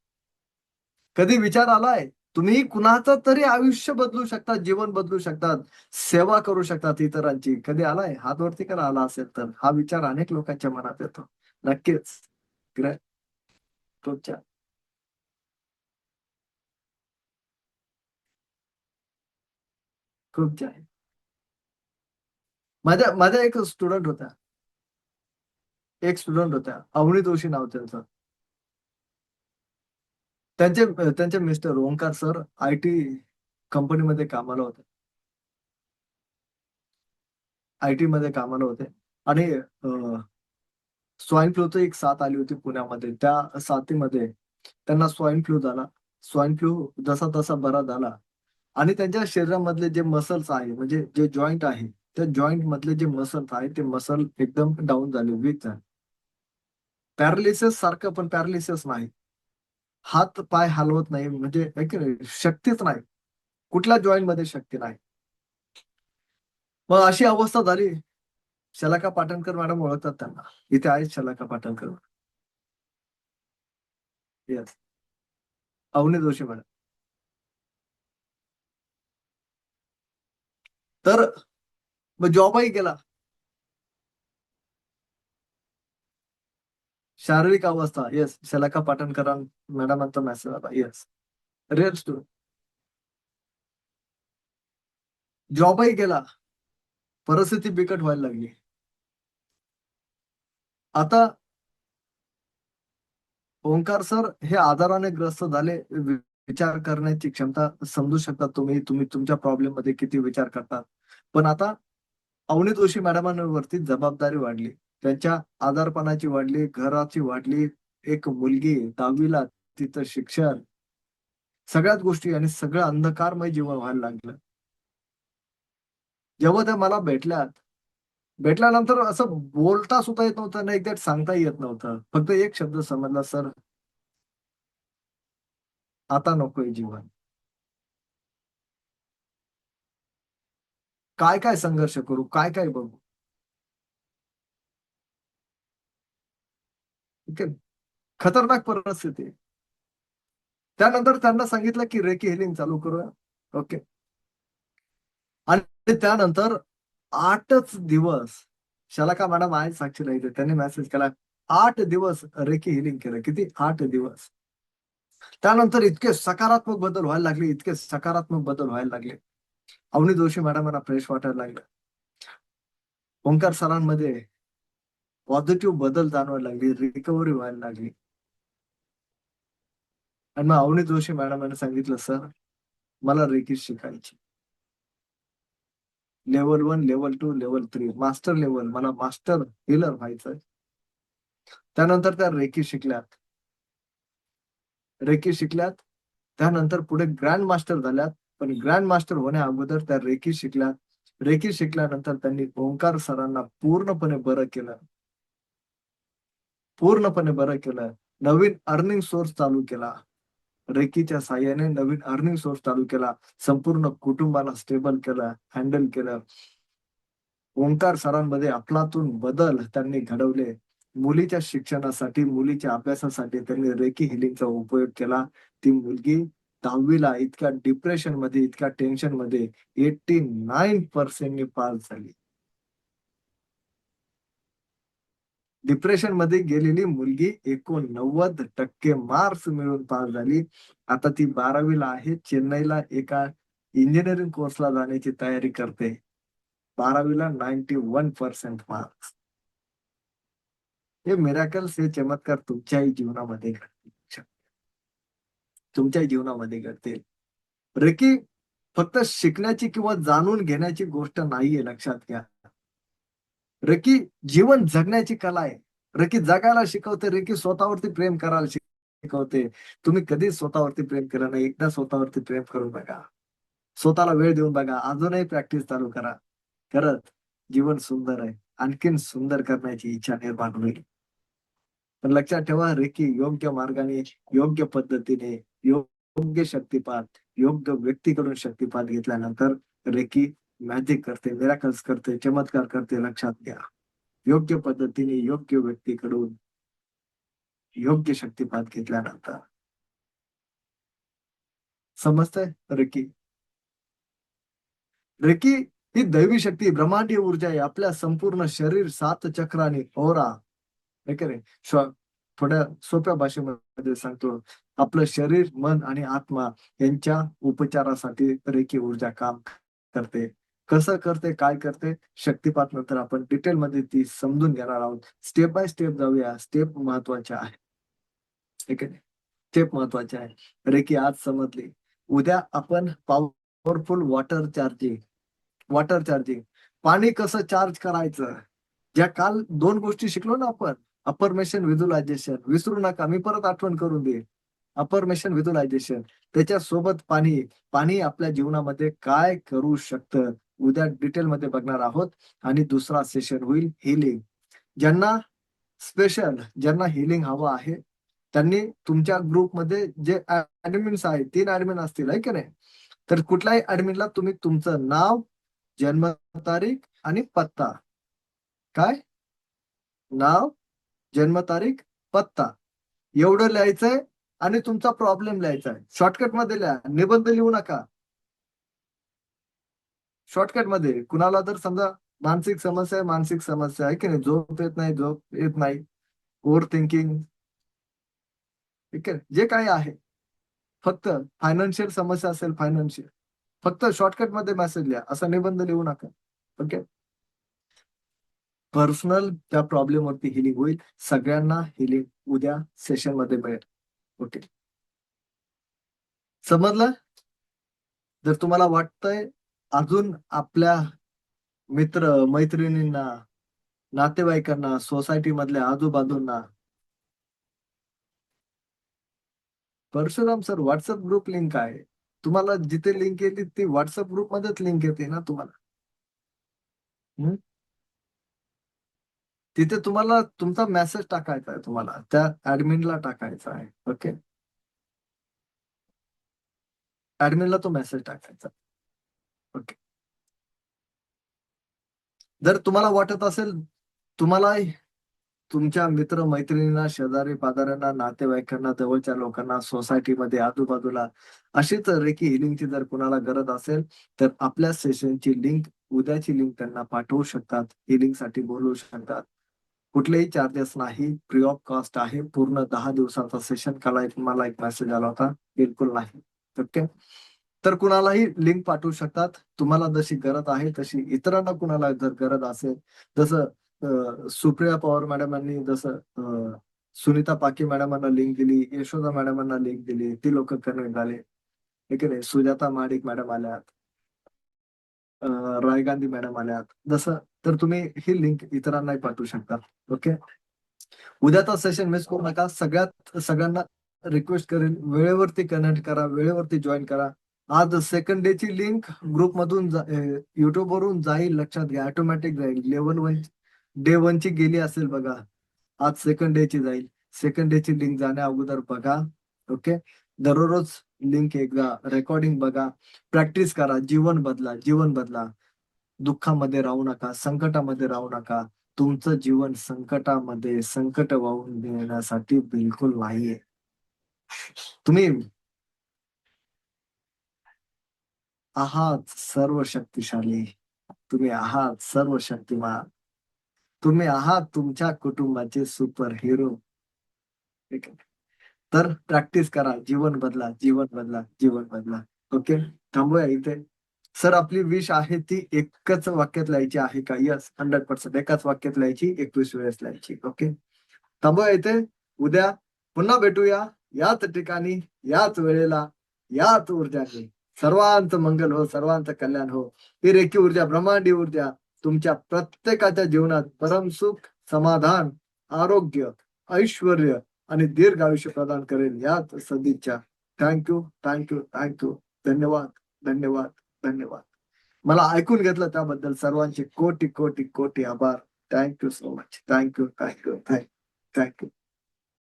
कधी विचार आलाय? तुम्ही कुणाचं तरी आयुष्य बदलू शकतात, जीवन बदलू शकतात, सेवा करू शकतात इतरांची. कधी आलाय? हात वरती करा आला असेल तर. हा विचार अनेक लोकांच्या मनात येतो. नक्कीच. ग्रेट. खूप छान. खूप छान. माझ्या माझ्या एक स्टुडंट होत्या. एक स्टुडंट होत्या. अवनी जोशी नाव त्यांचं. त्यांचे मिस्टर ओंकार सर आय-टी कंपनीमध्ये कामाला होते. आय-टीमध्ये कामाला होते आणि स्वाईन फ्लूची एक साथ आली होती पुण्यामध्ये. त्या साथीमध्ये त्यांना स्वाईन फ्लू झाला. स्वाईन फ्लू जसा-तसा बरा झाला आणि त्यांच्या शरीरामधले जे मसल्स आहे, म्हणजे जे जॉइंट आहे, त्या जॉइंट मधले जे मसल्स आहेत, ते मसल एकदम डाउन झाले, वीक झाले. पॅरालिसिस सारखं, पण पॅरालिसिस नाही. हात-पाय हलवत नाही, म्हणजे आहे की नाही, शक्तीच नाही. कुठल्या जॉइंटमध्ये शक्ती नाही. मग अशी अवस्था झाली. शलाका पाटणकर मॅडम ओळखतात त्यांना. इथे आहेत शलाका पाटणकर. येस. अवनी जोशी मॅडम. तर मग जॉबही केला. शारीरिक अवस्था, येस. शलाका पाटणकर मॅडमांचा मेसेज आला. येस. Real story. जॉबही केला. परिस्थिती बिकट व्हायला लागली. आता ओंकार सर हे आजाराने ग्रस्त झाले. विचार करण्याची क्षमता समजू शकता तुम्ही, तुम्ही तुमच्या प्रॉब्लेम मध्ये किती विचार करतात. पण आता अवनी जोशी मॅडमांवरती जबाबदारी वाढली. त्यांच्या आजारपणाची वाढली, घराची वाढली. एक मुलगी 10वी तिचं शिक्षण, सगळ्याच गोष्टी आणि सगळं अंधकारमय जीवन व्हायला लागलं. जेव्हा त्या मला भेटल्यानंतर असं बोलता सुद्धा येत नव्हतं, ना एक्झॅक्ट सांगता येत नव्हतं. फक्त एक शब्द समजला, "सर, आता नकोय जीवन." काय-काय संघर्ष करू? काय-काय बघू? ठीक आहे. खतरनाक परिस्थिती. त्यानंतर त्यांना सांगितलं, की रेकी हीलिंग चालू करूया. ओके. आणि त्यानंतर 8च दिवस शलाका मॅडम आहेत साक्षीला इथे. त्यांनी मेसेज केला, 8 दिवस रेकी हीलिंग केलं. किती? 8 दिवस. त्यानंतर इतके सकारात्मक बदल व्हायला लागले, इतके सकारात्मक बदल व्हायला लागले. अवनी जोशी मॅडमांना फ्रेश वाटायला लागलं. ओंकार सरांमध्ये पॉझिटिव्ह बदल जाणवायला लागली, रिकव्हरी व्हायला लागली. आणि मग अवनी जोशी मॅडमांनी सांगितलं, "सर, मला रेकी शिकायची. Level 1, level 2, level 3 master level मला मास्टर हीलर व्हायचंय." त्यानंतर त्या रेकी शिकल्यात. रेकी शिकल्यात. त्यानंतर पुढे ग्रँड मास्टर झाल्यात. पण ग्रँड मास्टर होण्या अगोदर त्या रेकी शिकल्यात. रेकी शिकल्यानंतर त्यांनी ओंकार सरांना पूर्णपणे बरं केलं. पूर्णपणे बरं केलं. नवीन अर्निंग सोर्स चालू केला. रेकीच्या साहाय्याने नवीन अर्निंग सोर्स चालू केला. संपूर्ण कुटुंबाला स्टेबल केलं, हँडल केलं. ओंकार सरांमध्ये अफलातून बदल त्यांनी घडवले. मुलीच्या शिक्षणासाठी, मुलीच्या अभ्यासासाठी त्यांनी रेकी हीलिंगचा उपयोग केला. ती मुलगी 10वी इतक्या डिप्रेशनमध्ये, इतक्या टेन्शनमध्ये 89% नी पास झाली. डिप्रेशनमध्ये गेलेली मुलगी 89% मार्क्स मिळवून पास झाली. आता ती 12वी आहे. चेन्नईला एका इंजिनिअरिंग कोर्सला जाण्याची तयारी करते. 12वी 91% मार्क्स. हे मिराकल्स, हे चमत्कार तुमच्याही जीवनामध्ये घडतील. तुमच्याही जीवनामध्ये घडतील. रेकी फक्त शिकण्याची किंवा जाणून घेण्याची गोष्ट नाहीये, लक्षात घ्या. रेकी जीवन जगण्याची कला आहे. रेकी जगायला शिकवते. रेकी स्वतःवरती प्रेम करायला शिकवते. तुम्ही कधीच स्वतःवरती प्रेम केलं नाही. एकदा स्वतःवरती प्रेम करून बघा. स्वतःला वेळ देऊन बघा. अजूनही प्रॅक्टिस चालू करा. खरंच जीवन सुंदर आहे. आणखीन सुंदर करण्याची इच्छा निर्माण होईल. पण लक्षात ठेवा, रेकी योग्य मार्गाने, योग्य पद्धतीने, योग्य शक्तिपात, योग्य व्यक्तीकडून शक्तिपात घेतल्यानंतर रेकी मॅजिक करते, मिराकल्स करते, चमत्कार करते. लक्षात घ्या. योग्य पद्धतीने, योग्य व्यक्तीकडून योग्य शक्तिपात घेतल्यानंतर. समजतंय? रेकी रेकी ही दैवी शक्ती, ब्रह्मांडीय ऊर्जा आहे. आपल्या संपूर्ण शरीर 7 चक्राने ओरा, हे की नाही? थोड्या सोप्या भाषेमध्ये सांगतो. आपलं शरीर, मन आणि आत्मा यांच्या उपचारासाठी रेकी ऊर्जा काम करते. कसं करते, काय करते, शक्तिपात नंतर आपण डिटेलमध्ये ती समजून घेणार आहोत. स्टेप बाय स्टेप जाऊया. स्टेप महत्त्वाच्या आहेत. ठीक आहे. स्टेप महत्त्वाच्या आहे. रेकी आज समजली. उद्या आपण पॉवरफुल वॉटर चार्जिंग. पाणी कसं चार्ज करायचं? ज्या काल 2 गोष्टी शिकलो ना आपण. Affirmation, visualization. विसरू नका. मी परत आठवण करून देईन. Affirmation, visualization. त्याच्यासोबत पाणी. पाणी आपल्या जीवनामध्ये काय करू शकतं? उद्या डिटेलमध्ये बघणार आहोत. आणि दुसरा सेशन होईल हीलिंग. ज्यांना ज्यांना हीलिंग हवं आहे, त्यांनी तुमच्या ग्रुपमध्ये जे ॲडमिन्स आहेत, 3 ॲडमिन असतील, आहे की नाही? तर कुठल्याही ॲडमिनला तुम्ही तुमचं नाव, जन्मतारीख आणि पत्ता. काय? नाव, जन्मतारीख, पत्ता एवढं लिहायचंय आणि तुमचा प्रॉब्लेम लिहायचा आहे. शॉर्टकटमध्ये लिहा. निबंध लिहू नका. शॉर्टकटमध्ये. कुणाला जर समजा मानसिक समस्या आहे की नाही? झोप येत नाही, ओव्हर थिंकिंग, ठीक आहे? जे काही आहे. फक्त फायनान्शियल समस्या असेल, फक्त शॉर्टकटमध्ये मेसेज लिहा. असा निबंध लिहू नका. ओके. पर्सनल त्या प्रॉब्लेम वरती हिलिंग होईल. सगळ्यांना हिलिंग उद्या सेशन मध्ये मिळेल. ओके, समजलं? जर तुम्हाला वाटतंय अजून आपल्या मित्र मैत्रिणींना, नातेवाईकांना, सोसायटी मधल्या आजूबाजूंना, Parshuram sir WhatsApp group link आहे. तुम्हाला जिथे लिंक येते ती व्हॉट्सअप ग्रुप मध्येच लिंक येते ना तुम्हाला. हम्म? तिथे तुम्हाला तुमचा मेसेज टाकायचा आहे, तुम्हाला त्या ऍडमिनला टाकायचा आहे. ओके, ऍडमिनला तो मेसेज टाकायचा. ओके, जर तुम्हाला वाटत असेल तुम्हाला तुमच्या मित्र मैत्रिणींना, शेजारी पाजाऱ्यांना, नातेवाईकांना, जवळच्या लोकांना, सोसायटीमध्ये आजूबाजूला अशीच रेकी हिलिंगची जर कुणाला गरज असेल तर आपल्या सेशनची लिंक, उद्याची लिंक त्यांना पाठवू शकतात. हिलिंगसाठी बोलवू शकतात. कुठलेही चार्जेस नाही, फ्री ऑफ कॉस्ट आहे. पूर्ण 10 दिवसाचा सेशन. काल मला एक मेसेज आला होता, बिलकुल नाही. ओके, तर कुणालाही लिंक पाठवू शकतात. तुम्हाला जशी गरज आहे तशी इतरांना कुणाला जर गरज असेल, जसं सुप्रिया पवार मॅडमांनी जसं सुनीता पाके मॅडमांना लिंक दिली, यशोदा मॅडमांना लिंक दिली, ती लोक कनेक्ट झाले. ठीक आहे. सुजाता महाडिक मॅडम आल्यात, राय गांधी मॅडम आल्यात. जसं तर तुम्ही ही लिंक इतरांनाही पाठवू शकता. ओके, उद्याचा सेशन मिस करू नका. सगळ्यांना रिक्वेस्ट करेन, वेळेवरती कनेक्ट करा, वेळेवरती जॉईन करा. आज सेकंड डे ची लिंक ग्रुप मधून युट्यूब वरून जाईल, लक्षात घ्या. ऑटोमॅटिक जाईल. लेवल 1 डे 1 ची गेली असेल बघा, आज सेकंड डे ची जाईल. सेकंड डे ची लिंक जाण्या अगोदर बघा. ओके, दररोज लिंक एकदा रेकॉर्डिंग बघा, प्रॅक्टिस करा. जीवन बदला, जीवन बदला. दुःखामध्ये राहू नका, संकटामध्ये राहू नका. तुमचं जीवन संकटामध्ये संकट वाहून देण्यासाठी बिलकुल नाहीये. तुम्ही आहात सर्व शक्तिशाली, तुम्ही आहात सर्व शक्तिमान, तुम्ही आहात तुमच्या कुटुंबाचे सुपर हिरो. ठीक आहे, तर प्रॅक्टिस करा. जीवन बदला, जीवन बदला, जीवन बदला. ओके, थांबूया इथे. सर आपली विश आहे ती एकच वाक्यात लिहायची आहे का? यस, 100%. एकाच वाक्यात लिहायची, 21 वेळेस लिहायची. ओके, थांबूया इथे. उद्या पुन्हा भेटूया याच ठिकाणी, याच वेळेला, याच ऊर्जाने. सर्वांचं मंगल हो, सर्वांचं कल्याण हो. ही रेखी ऊर्जा, ब्रह्मांडी ऊर्जा तुमच्या प्रत्येकाच्या जीवनात परमसुख, समाधान, आरोग्य, ऐश्वर आणि दीर्घ आयुष्य प्रदान करेल, याच सदिच्छा. Thank you, thank you, thank you. धन्यवाद, धन्यवाद, धन्यवाद. मला ऐकून घेतलं त्याबद्दल सर्वांचे कोटी कोटी कोटी आभार. Thank you so much. Thank you, thank you, thank you, thank you.